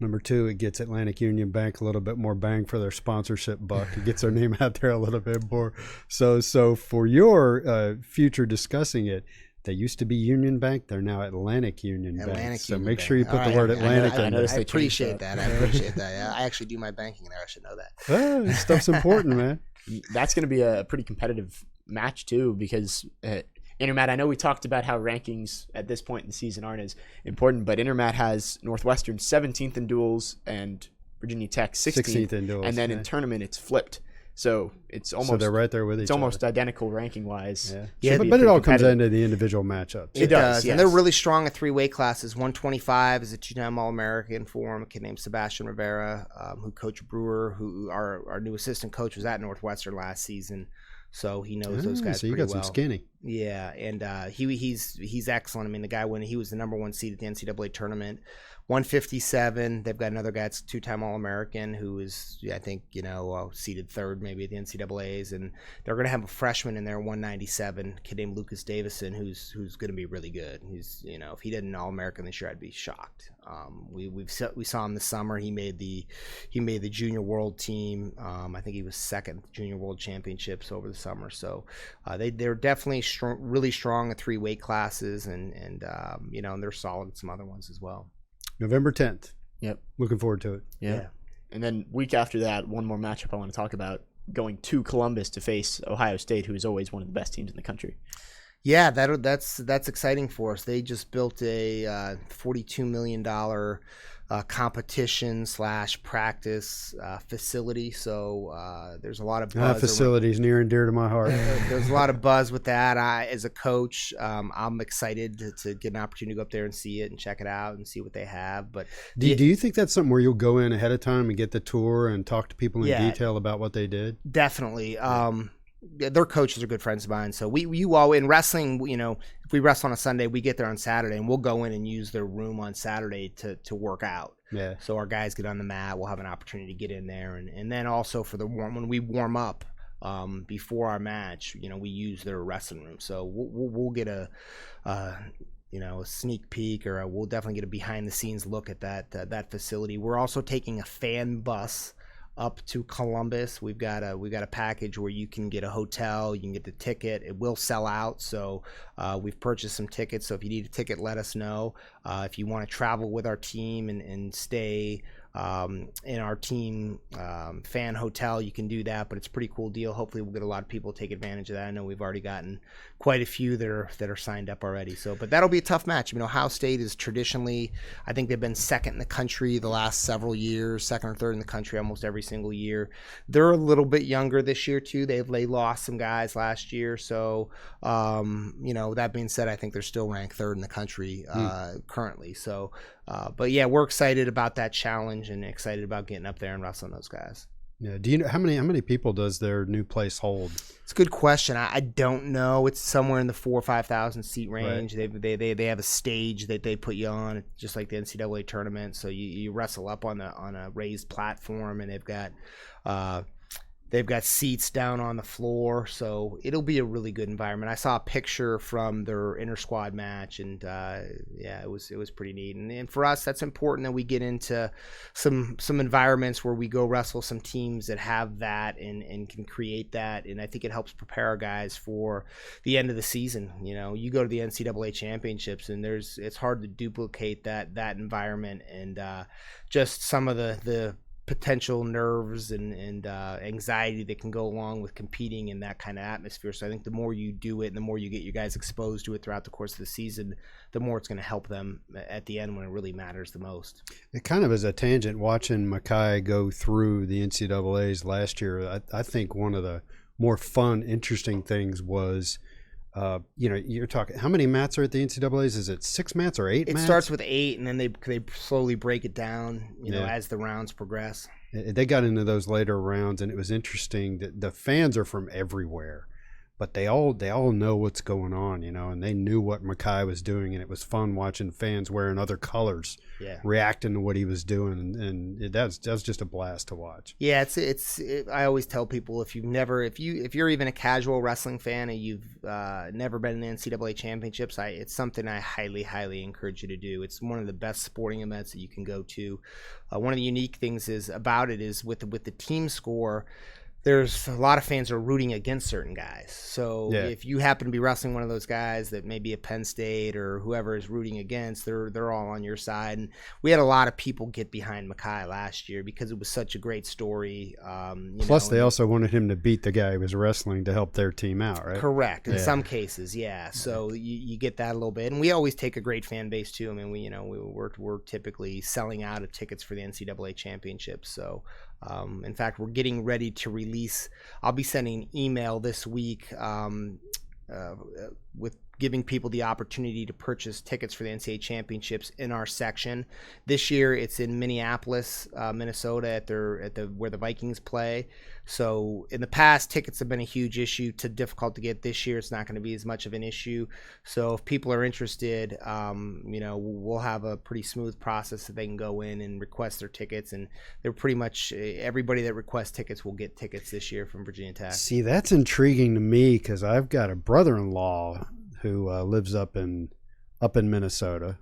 Number two, it gets Atlantic Union Bank a little bit more bang for their sponsorship buck. It gets their name out there a little bit more. So for your future discussing it, they used to be Union Bank. They're now Atlantic Union Bank. So make sure you put the word Atlantic in there. I appreciate that. I appreciate that. I actually do my banking there. I should know that. This stuff's important, man. That's going to be a pretty competitive match, too, because Intermat, I know we talked about how rankings at this point in the season aren't as important, but Intermat has Northwestern 17th in duels and Virginia Tech 16th in duels. And then in tournament, it's flipped. So it's almost they're right there with each other. It's almost identical ranking wise. Yeah, but it all comes into the individual matchups. It does. Yes. And they're really strong at three weight classes. 125 is a two-time All-American for him, a kid named Sebastian Rivera, who coached Brewer, who our new assistant coach was at Northwestern last season. So he knows those guys pretty well. So you got some skinny. Yeah, and he's excellent. I mean, the guy he was the number one seed at the NCAA tournament. 157. They've got another guy that's two-time All-American who is, I think, seeded third maybe at the NCAAs, and they're going to have a freshman in there, 197, a kid named Lucas Davison, who's going to be really good. He's, if he did an All-American this year, I'd be shocked. We saw him this summer. He made the Junior World team. I think he was second at the Junior World Championships over the summer. So they're definitely really strong at three weight classes, and they're solid at some other ones as well. November 10th. Yep. Looking forward to it. Yeah. And then week after that, one more matchup I want to talk about, going to Columbus to face Ohio State, who is always one of the best teams in the country. Yeah, that's exciting for us. They just built a $42 million competition / practice facility. So there's a lot of buzz. Facilities near and dear to my heart. There's a lot of buzz with that. As a coach, I'm excited to get an opportunity to go up there and see it and check it out and see what they have. But do you think that's something where you'll go in ahead of time and get the tour and talk to people in detail about what they did? Definitely. Their coaches are good friends of mine. So you all in wrestling, if we wrestle on a Sunday, we get there on Saturday and we'll go in and use their room on Saturday to work out. Yeah. So our guys get on the mat. We'll have an opportunity to get in there. And then also for when we warm up before our match, we use their wrestling room. So we'll get a sneak peek, or we'll definitely get a behind the scenes look at that facility. We're also taking a fan bus up to Columbus. We've got a package where you can get a hotel, you can get the ticket. It will sell out, so we've purchased some tickets. So if you need a ticket, let us know. If you want to travel with our team and stay in our team fan hotel, you can do that, but it's a pretty cool deal. Hopefully we'll get a lot of people to take advantage of that. I know we've already gotten quite a few that are signed up already. So, but that'll be a tough match. Ohio State is traditionally, I think they've been second in the country the last several years, second or third in the country almost every single year. They're a little bit younger this year too. They lost some guys last year. So, that being said, I think they're still ranked third in the country currently. So, but yeah, we're excited about that challenge and excited about getting up there and wrestling those guys. Yeah. Do you know how many people does their new place hold? It's a good question. I don't know. It's somewhere in the 4,000 or 5,000 seat range. Right. They have a stage that they put you on, just like the NCAA tournament. So you wrestle up on a raised platform, and they've got seats down on the floor, so it'll be a really good environment. I saw a picture from their Intrasquad match, and it was pretty neat. And for us, that's important that we get into some environments where we go wrestle some teams that have that and can create that. And I think it helps prepare our guys for the end of the season. You go to the NCAA Championships, and it's hard to duplicate that environment and just some of the potential nerves and anxiety that can go along with competing in that kind of atmosphere. So I think the more you do it and the more you get your guys exposed to it throughout the course of the season, the more it's going to help them at the end when it really matters the most. It kind of is a tangent watching Mackay go through the NCAAs last year. I think one of the more fun, interesting things was You're talking, how many mats are at the NCAA's? Is it 6 mats or 8 mats? It starts with 8, and then they slowly break it down, as the rounds progress. They got into those later rounds, and it was interesting that the fans are from everywhere, but they all know what's going on, and they knew what Mackay was doing, and it was fun watching fans wearing other colors, reacting to what he was doing, and that was just a blast to watch. Yeah, I always tell people, if you're even a casual wrestling fan and you've never been in the NCAA Championships, it's something I highly, highly encourage you to do. It's one of the best sporting events that you can go to. One of the unique things about it is with the team score, there's a lot of fans are rooting against certain guys. So if you happen to be wrestling one of those guys that maybe a Penn State or whoever is rooting against, they're all on your side. And we had a lot of people get behind Mackay last year because it was such a great story. Plus, they also wanted him to beat the guy he was wrestling to help their team out, right? Correct. In some cases, yeah. So you get that a little bit. And we always take a great fan base too. I mean, we're typically selling out of tickets for the NCAA Championships. So in fact, we're getting ready to release. I'll be sending an email this week with giving people the opportunity to purchase tickets for the NCAA Championships in our section. This year, it's in Minneapolis, Minnesota, at where the Vikings play. So in the past, tickets have been a huge issue, difficult to get. This year, it's not going to be as much of an issue. So if people are interested, we'll have a pretty smooth process that they can go in and request their tickets. And they're pretty much everybody that requests tickets will get tickets this year from Virginia Tech. See, that's intriguing to me because I've got a brother-in-law who lives up in Minnesota.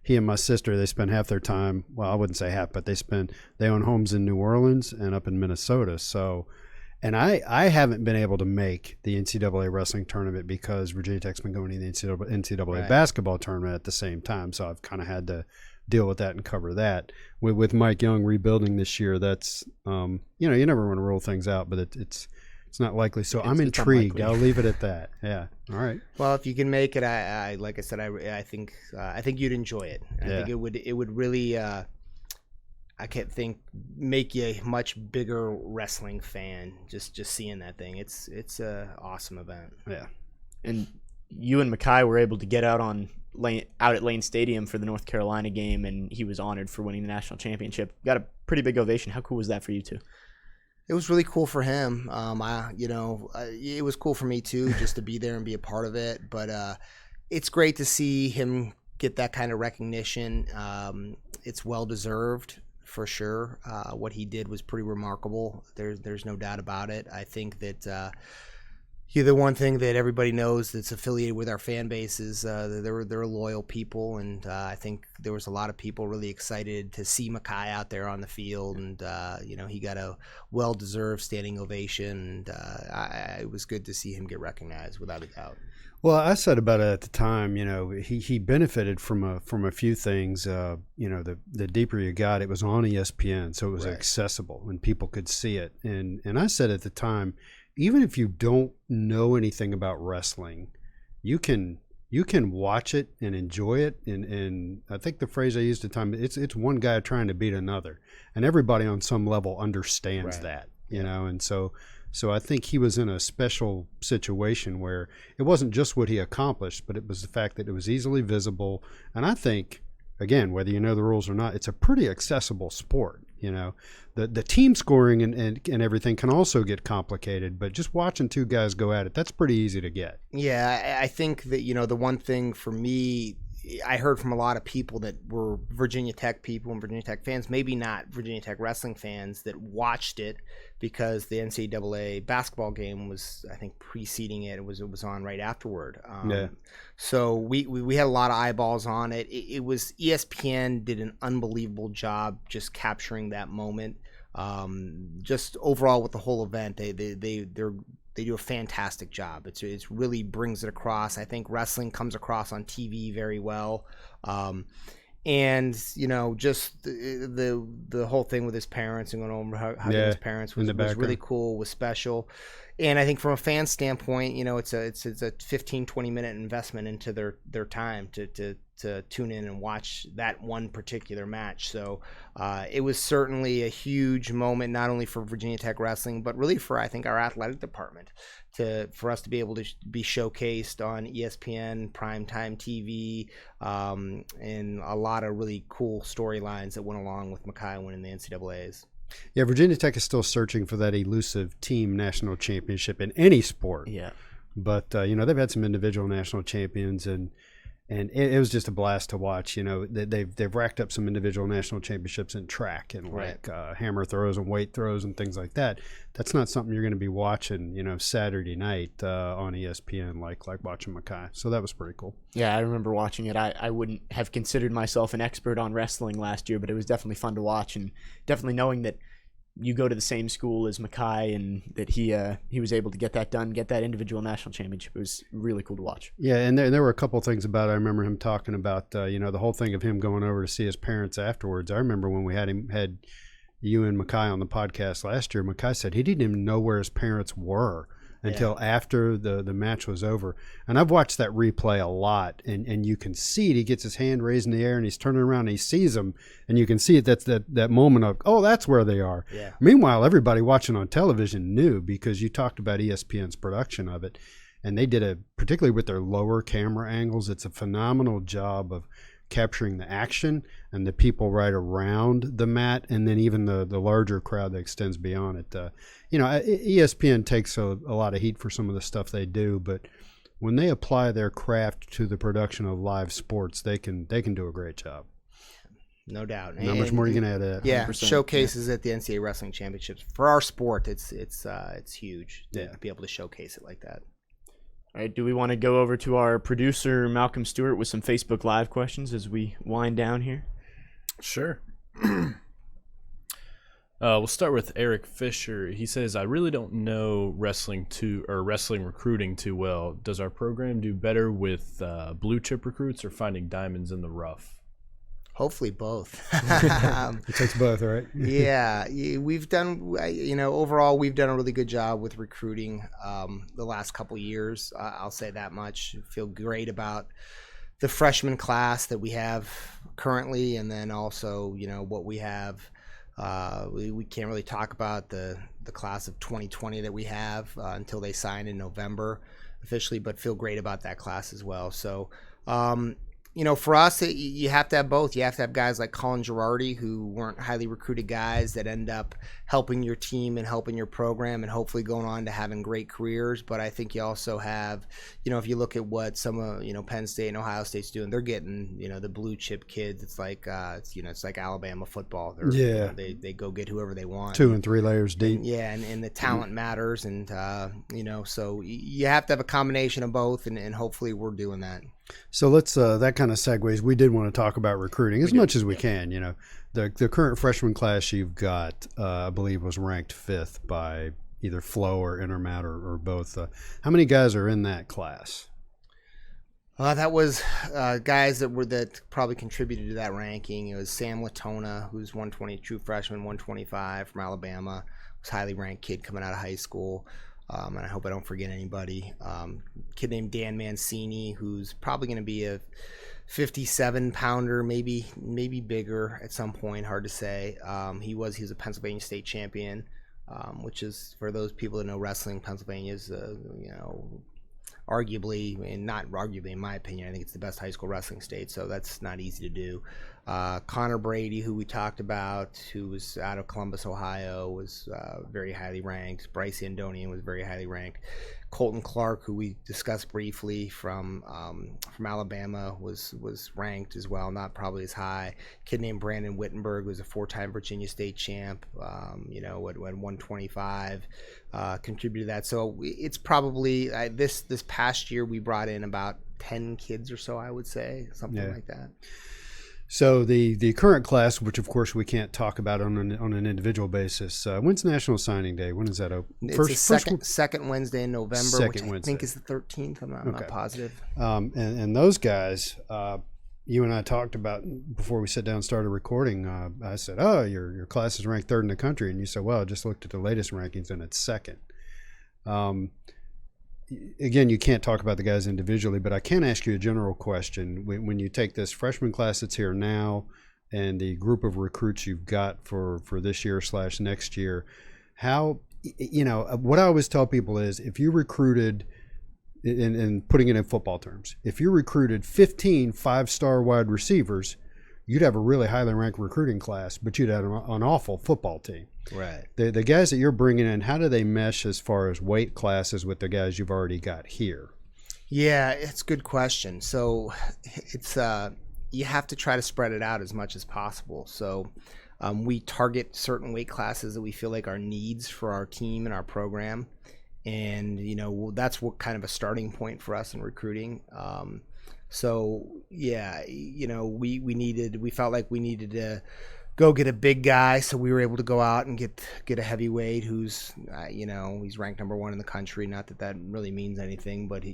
He and my sister, they spend half their time, well, I wouldn't say half, but they own homes in New Orleans and up in Minnesota. So, and I haven't been able to make the NCAA wrestling tournament because Virginia Tech's been going to the NCAA basketball tournament at the same time. So I've kind of had to deal with that and cover that. With Mike Young rebuilding this year, that's, you never want to rule things out, but it's not likely. So I'm intrigued. I'll leave it at that. Yeah. All right. Well, if you can make it, I like I said, I think you'd enjoy it. I think it would really, I can't think, make you a much bigger wrestling fan. Just seeing that thing. It's a awesome event. Yeah. And you and Mackay were able to get out at Lane Stadium for the North Carolina game, and he was honored for winning the national championship. Got a pretty big ovation. How cool was that for you two? It was really cool for him. It was cool for me too, just to be there and be a part of it. But it's great to see him get that kind of recognition. It's well deserved for sure. What he did was pretty remarkable. There's no doubt about it. I think that the one thing that everybody knows that's affiliated with our fan base is they're loyal people, and I think there was a lot of people really excited to see Mackay out there on the field, and he got a well-deserved standing ovation, and it was good to see him get recognized without a doubt. Well, I said about it at the time, he benefited from a few things. The deeper you got, it was on ESPN, so it was accessible and people could see it. And I said at the time, even if you don't know anything about wrestling, you can watch it and enjoy it. And I think the phrase I used at the time, it's one guy trying to beat another, and everybody on some level understands that, And so I think he was in a special situation where it wasn't just what he accomplished, but it was the fact that it was easily visible. And I think, again, whether you know the rules or not, it's a pretty accessible sport. The team scoring and everything can also get complicated, but just watching two guys go at it, that's pretty easy to get. Yeah, I think that, the one thing for me, I heard from a lot of people that were Virginia Tech people and Virginia Tech fans, maybe not Virginia Tech wrestling fans, that watched it because the NCAA basketball game was, I think, preceding it. It was on right afterward. So we had a lot of eyeballs on it. It was ESPN did an unbelievable job just capturing that moment. Just overall with the whole event, they do a fantastic job. It really brings it across. I think wrestling comes across on TV very well. And just the whole thing with his parents and going over hugging his parents was really cool, was special. And I think from a fan standpoint, it's a 15, 20-minute investment into their time to tune in and watch that one particular match. So it was certainly a huge moment, not only for Virginia Tech wrestling, but really for, I think, our athletic department, for us to be able to be showcased on ESPN, primetime TV, and a lot of really cool storylines that went along with Mackay winning the NCAAs. Yeah, Virginia Tech is still searching for that elusive team national championship in any sport. Yeah. But, they've had some individual national champions, and it was just a blast to watch. They've racked up some individual national championships in track and hammer throws and weight throws and things like that. That's not something you're going to be watching, Saturday night on ESPN like watching Mackay. So that was pretty cool. Yeah, I remember watching it. I wouldn't have considered myself an expert on wrestling last year, but it was definitely fun to watch, and definitely knowing that you go to the same school as Mackay and that he was able to get that done, get that individual national championship. It was really cool to watch. Yeah, and there were a couple of things about it. I remember him talking about, the whole thing of him going over to see his parents afterwards. I remember when we had you and Mackay on the podcast last year, Mackay said he didn't even know where his parents were until after the match was over. And I've watched that replay a lot, and you can see it. He gets his hand raised in the air, and he's turning around, and he sees them, and you can see it. That's that moment of, oh, that's where they are. Yeah. Meanwhile, everybody watching on television knew, because you talked about ESPN's production of it, and they did particularly with their lower camera angles, it's a phenomenal job of capturing the action and the people right around the mat, and then even the larger crowd that extends beyond it. ESPN takes a lot of heat for some of the stuff they do, but when they apply their craft to the production of live sports, they can do a great job. No doubt. Not much more you can add to that. Yeah, showcases at the NCAA Wrestling Championships. For our sport, it's huge to be able to showcase it like that. All right, do we want to go over to our producer, Malcolm Stewart, with some Facebook Live questions as we wind down here? Sure. We'll start with Eric Fisher. He says, I really don't know wrestling recruiting too well. Does our program do better with blue chip recruits or finding diamonds in the rough? Hopefully both. It takes both, right? Yeah, we've done, overall, we've done a really good job with recruiting the last couple years. I'll say that much. Feel great about the freshman class that we have currently, and then also, what we have. We can't really talk about the class of 2020 that we have until they sign in November officially, but feel great about that class as well. So, for us, you have to have both. You have to have guys like Colin Greiner, who weren't highly recruited guys that end up helping your team and helping your program and hopefully going on to having great careers. But I think you also have, if you look at what some of, Penn State and Ohio State's doing, they're getting, the blue chip kids. It's like, it's like Alabama football. They go get whoever they want. 2 and 3 layers deep. And the talent matters. And, so you have to have a combination of both, and hopefully we're doing that. So let's that kind of segues. We did want to talk about recruiting as much as we can. The current freshman class you've got, I believe, was ranked 5th by either Flow or Intermat or both. How many guys are in that class? That was guys that probably contributed to that ranking. It was Sam Letona, who's 120, true freshman, 125 from Alabama, was a highly ranked kid coming out of high school. And I hope I don't forget anybody. Kid named Dan Mancini, who's probably going to be a 57-pounder, maybe bigger at some point. Hard to say. He was a Pennsylvania state champion, which is, for those people that know wrestling, Pennsylvania is arguably, and not arguably in my opinion, I think it's the best high school wrestling state, so that's not easy to do. Connor Brady, who we talked about, who was out of Columbus, Ohio, was very highly ranked. Bryce Andonian was very highly ranked. Colton Clark, who we discussed briefly from Alabama, was ranked as well, not probably as high. A kid named Brandon Wittenberg was a 4-time Virginia State champ, at 125, contributed to that. So it's probably this past year we brought in about 10 kids or so, I would say, something like that. So the current class, which of course we can't talk about on an individual basis, when's National Signing Day? When is that open? It's the second Wednesday in November, which I think is the 13th. I'm not positive. And those guys, you and I talked about before we sat down and started recording. I said, "Oh, your class is ranked 3rd in the country," and you said, "Well, I just looked at the latest rankings and it's 2nd." Again, you can't talk about the guys individually, but I can ask you a general question. When you take this freshman class that's here now and the group of recruits you've got for this year / next year, how, what I always tell people is if you recruited, and putting it in football terms, if you recruited 15 5-star wide receivers, you'd have a really highly ranked recruiting class, but you'd have an awful football team. Right. The guys that you're bringing in, how do they mesh as far as weight classes with the guys you've already got here? Yeah, it's a good question. So it's you have to try to spread it out as much as possible. So we target certain weight classes that we feel like are needs for our team and our program. And, that's what kind of a starting point for us in recruiting. So yeah, we felt like we needed to go get a big guy, so we were able to go out and get a heavyweight who's he's ranked number 1 in the country. Not that really means anything, but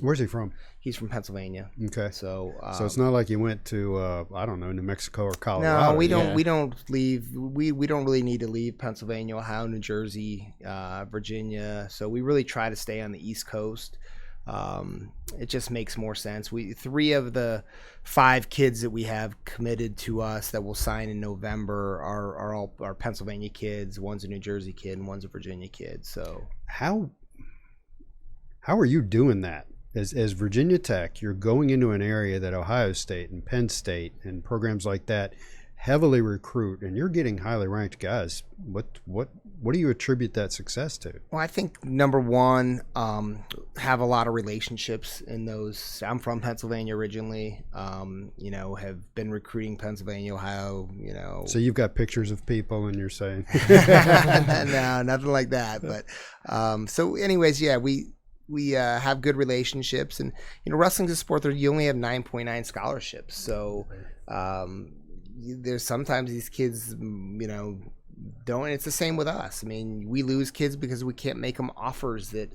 Where's he from? He's from Pennsylvania. Okay. So it's not like you went to I don't know, New Mexico or Colorado. No, we don't leave. We don't really need to leave Pennsylvania, Ohio, New Jersey, Virginia. So we really try to stay on the East Coast. It just makes more sense. 3 of the 5 kids that we have committed to us that will sign in November are all Pennsylvania kids. One's a New Jersey kid and one's a Virginia kid. So how are you doing that? As Virginia Tech, you're going into an area that Ohio State and Penn State and programs like that heavily recruit, and you're getting highly ranked guys. What do you attribute that success to? Well, I think number one, have a lot of relationships in those. I'm from Pennsylvania originally. Have been recruiting Pennsylvania, Ohio. So you've got pictures of people, and you're saying no, nothing like that. But so, anyways, yeah, we have good relationships, and wrestling's a sport that you only have 9.9 scholarships. So there's sometimes these kids, don't. It's the same with us. I mean, we lose kids because we can't make them offers that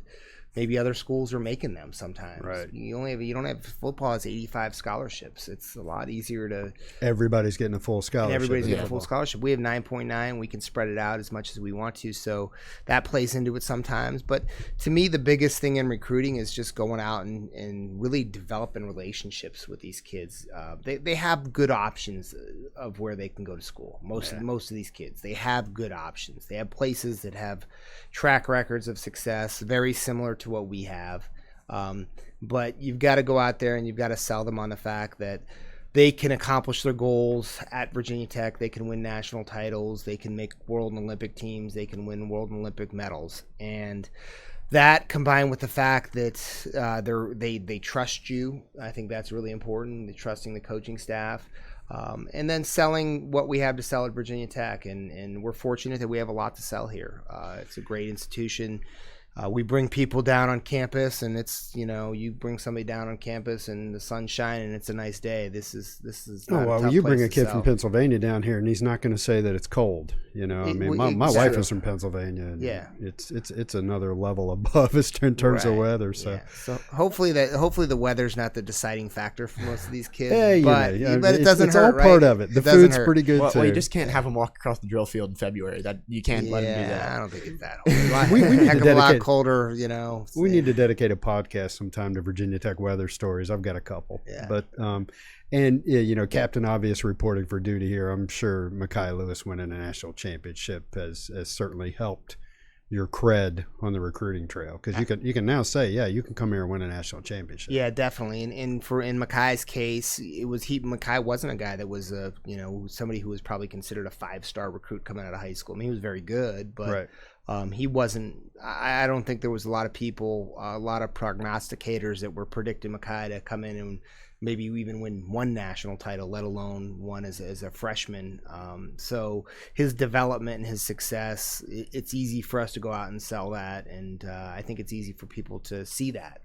maybe other schools are making them sometimes. Right. You don't have football has 85 scholarships. It's a lot easier to. Everybody's getting a full scholarship. Everybody's getting a full scholarship. We have 9.9. We can spread it out as much as we want to. So that plays into it sometimes. But to me, the biggest thing in recruiting is just going out and really developing relationships with these kids. They have good options of where they can go to school. Most of these kids, they have good options. They have places that have track records of success, very similar to what we have. But you've got to go out there and you've got to sell them on the fact that they can accomplish their goals at Virginia Tech. They can win national titles. They can make world and Olympic teams. They can win world and Olympic medals. And that combined with the fact that they trust you, I think that's really important. They're trusting the coaching staff. And then selling what we have to sell at Virginia Tech. And we're fortunate that we have a lot to sell here. It's a great institution. We bring people down on campus, and it's you bring somebody down on campus and the sun's shining and it's a nice day. This is not a tough you place bring a to kid sell. from Pennsylvania down here, and he's not going to say that it's cold. My wife is from Pennsylvania. And it's another level above us in terms of weather. So hopefully the weather's not the deciding factor for most of these kids. But it doesn't it's hurt. All part of it. The food's pretty good too. Well, you just can't have them walk across the drill field in February. That you can't let them do that. I don't think it's that old. We need to a lot dedicate. colder, We need to dedicate a podcast sometime to Virginia Tech weather stories. I've got a couple. Yeah. But Captain Obvious reporting for duty here. I'm sure Mekhi Lewis winning a national championship has certainly helped your cred on the recruiting trail, because you can now say, you can come here and win a national championship. Yeah, definitely. And in Mekhi's case, Mekhi wasn't a guy that was somebody who was probably considered a 5-star recruit coming out of high school. I mean, he was very good, but right. He wasn't. I don't think there was a lot of people, a lot of prognosticators that were predicting Mekhi to come in and maybe even win one national title, let alone one as a freshman. So his development and his success, it's easy for us to go out and sell that, and I think it's easy for people to see that,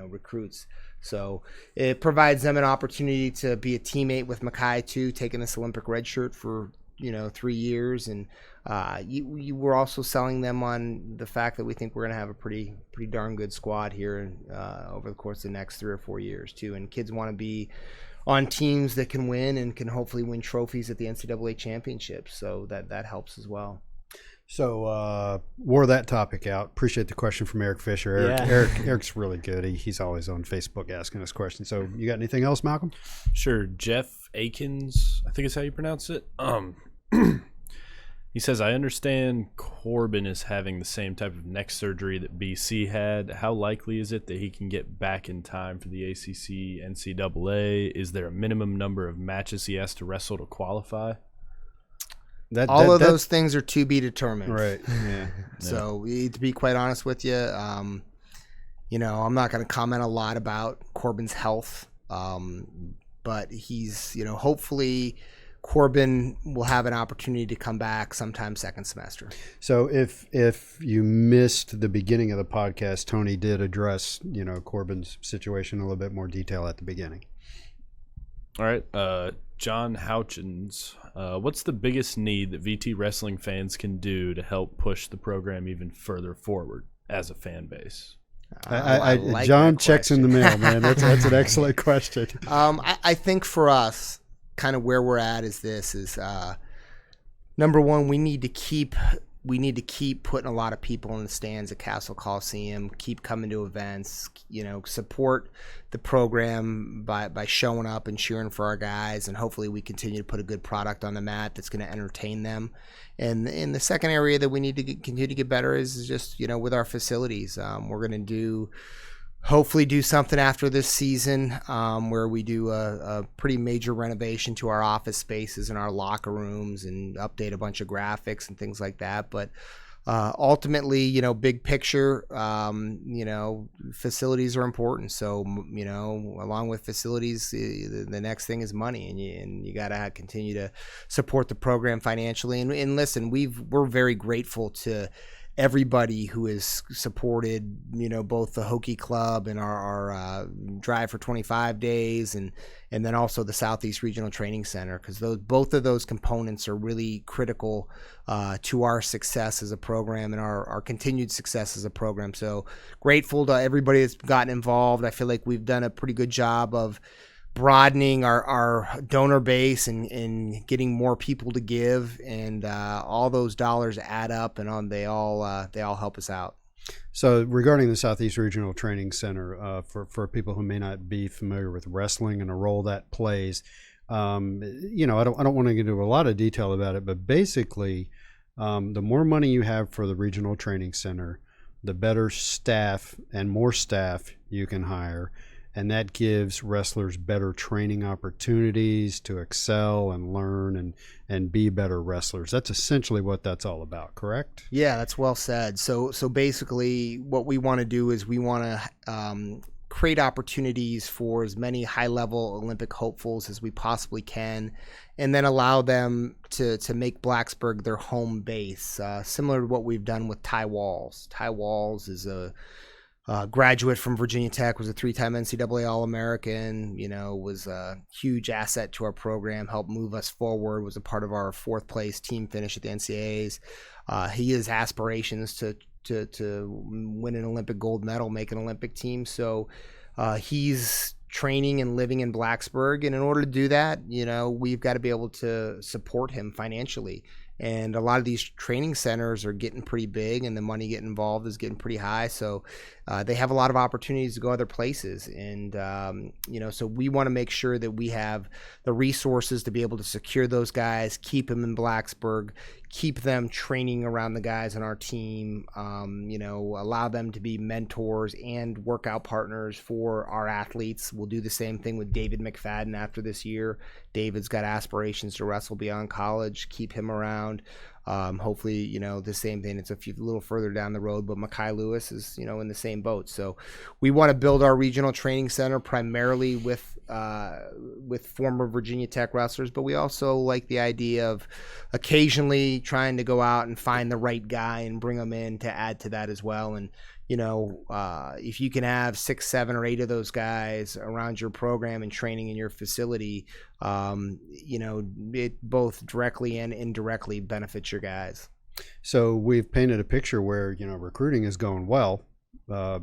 recruits. So it provides them an opportunity to be a teammate with Mekhi too, taking this Olympic red shirt for 3 years, and you were also selling them on the fact that we think we're going to have a pretty darn good squad here over the course of the next 3 or 4 years too. And kids want to be on teams that can win and can hopefully win trophies at the NCAA Championships, so that helps as well. So wore that topic out. Appreciate the question from Eric Fisher. Eric's really good. He's always on Facebook asking us questions. So you got anything else, Malcolm? Sure. Jeff Akins, I think is how you pronounce it. He says, I understand Corbin is having the same type of neck surgery that BC had. How likely is it that he can get back in time for the ACC NCAA? Is there a minimum number of matches he has to wrestle to qualify? All of those things are to be determined. Right. Yeah. So to be quite honest with you, I'm not going to comment a lot about Corbin's health, but he's, hopefully Corbin will have an opportunity to come back sometime second semester. So if you missed the beginning of the podcast, Tony did address, Corbin's situation in a little bit more detail at the beginning. All right. John Houchins, what's the biggest need that VT wrestling fans can do to help push the program even further forward as a fan base? John checks in the mail, man. That's an excellent question. I think for us, kind of where we're at is number one, we need to keep putting a lot of people in the stands at Castle Coliseum, keep coming to events, support the program by showing up and cheering for our guys, and hopefully we continue to put a good product on the mat that's going to entertain them. And the second area that we need to continue to get better is just, with our facilities. We're going to hopefully do something after this season where we do a pretty major renovation to our office spaces and our locker rooms and update a bunch of graphics and things like that. But ultimately, big picture, facilities are important. So, along with facilities, the next thing is money, and you got to continue to support the program financially. And listen, we're very grateful to everybody who has supported, both the Hokie Club and our Drive for 25 Days and then also the Southeast Regional Training Center, because both of those components are really critical to our success as a program and our continued success as a program. So grateful to everybody that's gotten involved. I feel like we've done a pretty good job of broadening our donor base and getting more people to give, and all those dollars add up, and they all help us out. So regarding the Southeast Regional Training Center, for people who may not be familiar with wrestling and the role that plays, I don't want to get into a lot of detail about it, but basically, the more money you have for the regional training center, the better staff and more staff you can hire. And that gives wrestlers better training opportunities to excel and learn and be better wrestlers. That's essentially what that's all about, correct? Yeah, that's well said. So basically what we want to do is we want to create opportunities for as many high-level Olympic hopefuls as we possibly can, and then allow them to make Blacksburg their home base, similar to what we've done with Ty Walls. Ty Walls is a graduate from Virginia Tech, was a 3-time NCAA All-American, was a huge asset to our program, helped move us forward, was a part of our 4th place team finish at the NCAAs. He has aspirations to win an Olympic gold medal, make an Olympic team. So he's training and living in Blacksburg. And in order to do that, we've got to be able to support him financially. And a lot of these training centers are getting pretty big, and the money getting involved is getting pretty high. So they have a lot of opportunities to go other places. And, so we want to make sure that we have the resources to be able to secure those guys, keep them in Blacksburg, keep them training around the guys on our team, allow them to be mentors and workout partners for our athletes. We'll do the same thing with David McFadden after this year. David's got aspirations to wrestle beyond college, keep him around. Hopefully, the same thing. It's a little further down the road, but Makai Lewis is, in the same boat. So we want to build our regional training center primarily with former Virginia Tech wrestlers, but we also like the idea of occasionally trying to go out and find the right guy and bring them in to add to that as well. And if you can have 6, 7, or 8 of those guys around your program and training in your facility, it both directly and indirectly benefits your guys. So we've painted a picture where, recruiting is going well. A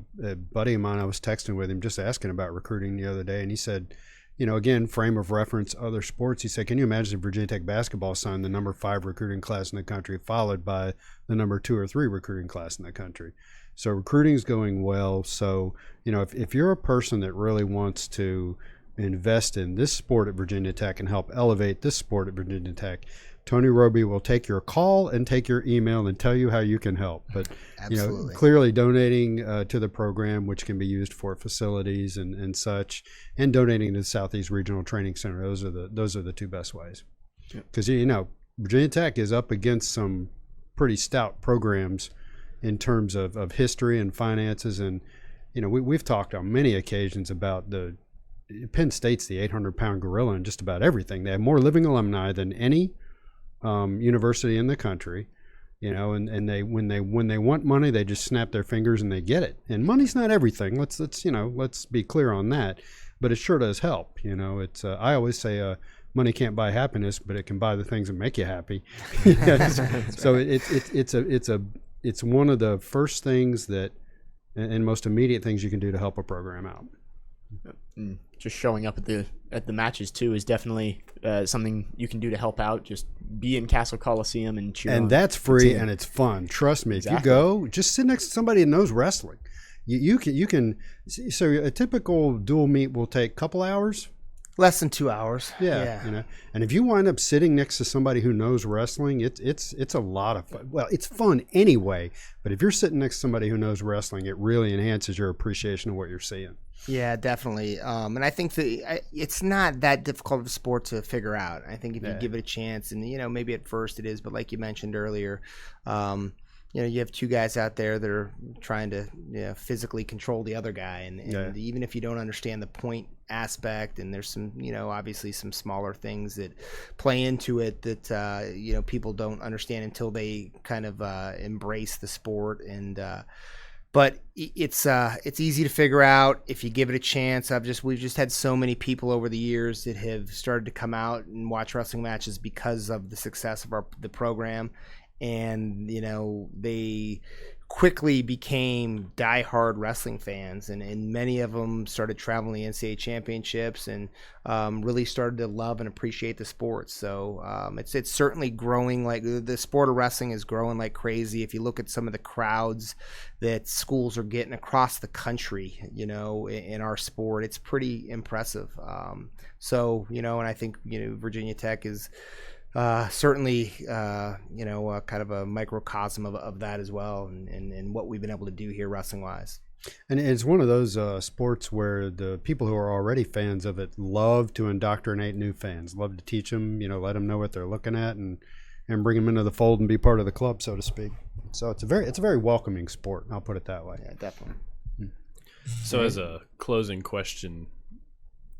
buddy of mine, I was texting with him just asking about recruiting the other day, and he said, again, frame of reference, other sports. He said, can you imagine if Virginia Tech basketball signed the number 5 recruiting class in the country, followed by the number 2 or 3 recruiting class in the country? So recruiting is going well. So, if you're a person that really wants to invest in this sport at Virginia Tech and help elevate this sport at Virginia Tech, Tony Robie will take your call and take your email and tell you how you can help. But clearly donating to the program, which can be used for facilities and such, and donating to the Southeast Regional Training Center. Those are the 2 best ways. Because Virginia Tech is up against some pretty stout programs in terms of history and finances, and we've talked on many occasions about Penn State's the 800-pound gorilla in just about everything. They have more living alumni than any university in the country, and they when they want money, they just snap their fingers and they get it. And money's not everything. Let's be clear on that. But it sure does help. It's I always say money can't buy happiness, but it can buy the things that make you happy. So it's one of the first things that and most immediate things you can do to help a program out. Just showing up at the matches too is definitely something you can do to help out. Just be in Castle Coliseum and cheer. And that's free and it's fun. Trust me. Exactly. If you go, just sit next to somebody that knows wrestling. You can. So a typical dual meet will take a couple hours. Less than 2 hours. Yeah. And if you wind up sitting next to somebody who knows wrestling, it's a lot of fun. Well, it's fun anyway, but if you're sitting next to somebody who knows wrestling, it really enhances your appreciation of what you're seeing. Yeah, definitely. And I think it's not that difficult of a sport to figure out. I think if you give it a chance, and maybe at first it is, but like you mentioned earlier, you have 2 guys out there that are trying to physically control the other guy, and even if you don't understand the point aspect, and there's some obviously some smaller things that play into it that people don't understand until they kind of embrace the sport, and but it's easy to figure out if you give it a chance. We've just had so many people over the years that have started to come out and watch wrestling matches because of the success of the program. And they quickly became diehard wrestling fans, and many of them started traveling the NCAA Championships and really started to love and appreciate the sport. So it's certainly growing. Like the sport of wrestling is growing like crazy. If you look at some of the crowds that schools are getting across the country, in our sport, it's pretty impressive. And I think Virginia Tech is certainly, kind of a microcosm of that as well, and what we've been able to do here wrestling-wise. And it's one of those sports where the people who are already fans of it love to indoctrinate new fans, love to teach them, let them know what they're looking at, and bring them into the fold and be part of the club, so to speak. So it's a very welcoming sport. I'll put it that way. Yeah, definitely. So as a closing question,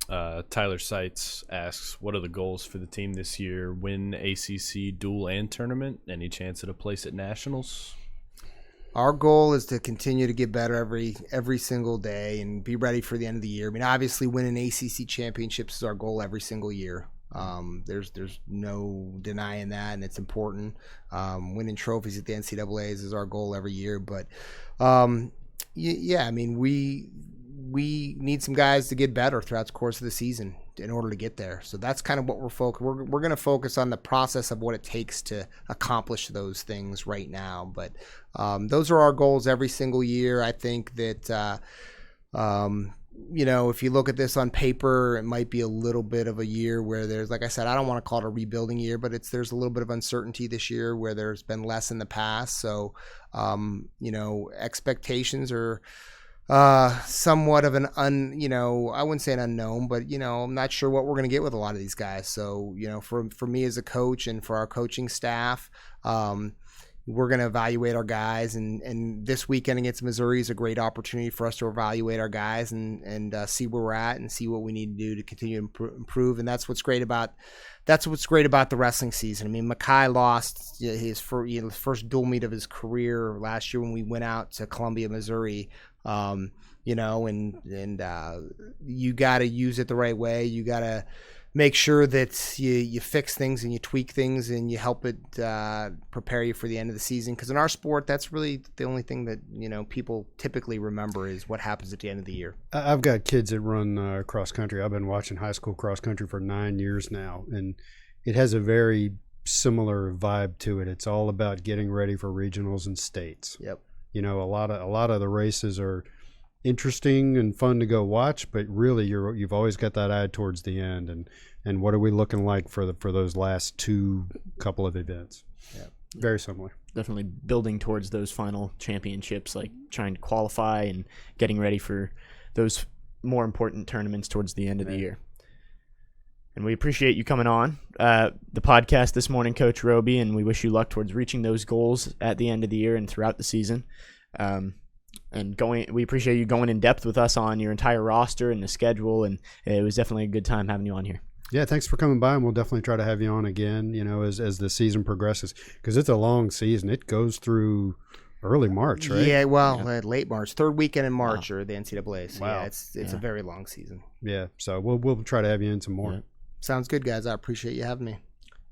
Tyler Seitz asks, what are the goals for the team this year? Win ACC dual and tournament? Any chance at a place at nationals? Our goal is to continue to get better every single day and be ready for the end of the year. I mean, obviously winning ACC championships is our goal every single year. There's no denying that, and it's important. Winning trophies at the NCAAs is our goal every year. But I mean, we need some guys to get better throughout the course of the season in order to get there. So that's kind of what we're focused. We're going to focus on the process of what it takes to accomplish those things right now. But those are our goals every single year. I think that, if you look at this on paper, it might be a little bit of a year where there's, like I said, I don't want to call it a rebuilding year, but there's a little bit of uncertainty this year where there's been less in the past. So, expectations are somewhat of an I wouldn't say an unknown, but I'm not sure what we're going to get with a lot of these guys. So for me as a coach and for our coaching staff, we're going to evaluate our guys, and this weekend against Missouri is a great opportunity for us to evaluate our guys and see where we're at and see what we need to do to continue to improve. And that's what's great about the wrestling season. I mean, Mackay lost his first dual meet of his career last year when we went out to Columbia, Missouri. And you got to use it the right way. You got to make sure that you fix things and you tweak things and you help it prepare you for the end of the season. Because in our sport, that's really the only thing that people typically remember is what happens at the end of the year. I've got kids that run cross country. I've been watching high school cross country for 9 years now, and it has a very similar vibe to it. It's all about getting ready for regionals and states. Yep. A lot of the races are interesting and fun to go watch, but really you've always got that eye towards the end, and what are we looking like for those last couple of events. Yeah, very similar. Definitely building towards those final championships, like trying to qualify and getting ready for those more important tournaments towards the end of the year. And we appreciate you coming on the podcast this morning, Coach Robie, and we wish you luck towards reaching those goals at the end of the year and throughout the season. We appreciate you going in depth with us on your entire roster and the schedule, and it was definitely a good time having you on here. Yeah, thanks for coming by, and we'll definitely try to have you on again, as the season progresses, because it's a long season. It goes through early March, right? Yeah, late March, third weekend in March, or the NCAA. So yeah, it's a very long season. Yeah, so we'll try to have you in some more. Yeah. Sounds good, guys. I appreciate you having me.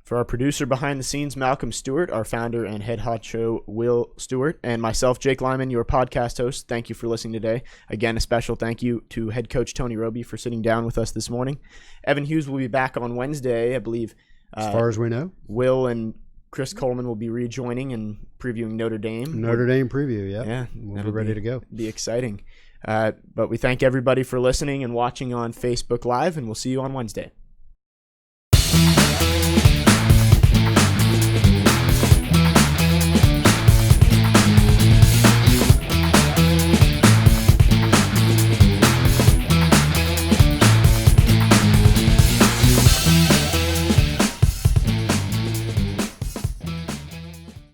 For our producer behind the scenes, Malcolm Stewart, our founder and head honcho, Will Stewart, and myself, Jake Lyman, your podcast host, thank you for listening today. Again, a special thank you to head coach Tony Robie for sitting down with us this morning. Evan Hughes will be back on Wednesday, I believe. As far as we know. Will and Chris Coleman will be rejoining and previewing Notre Dame. Notre Dame preview, yep. Yeah. We'll be ready to go. Be exciting. But we thank everybody for listening and watching on Facebook Live, and we'll see you on Wednesday.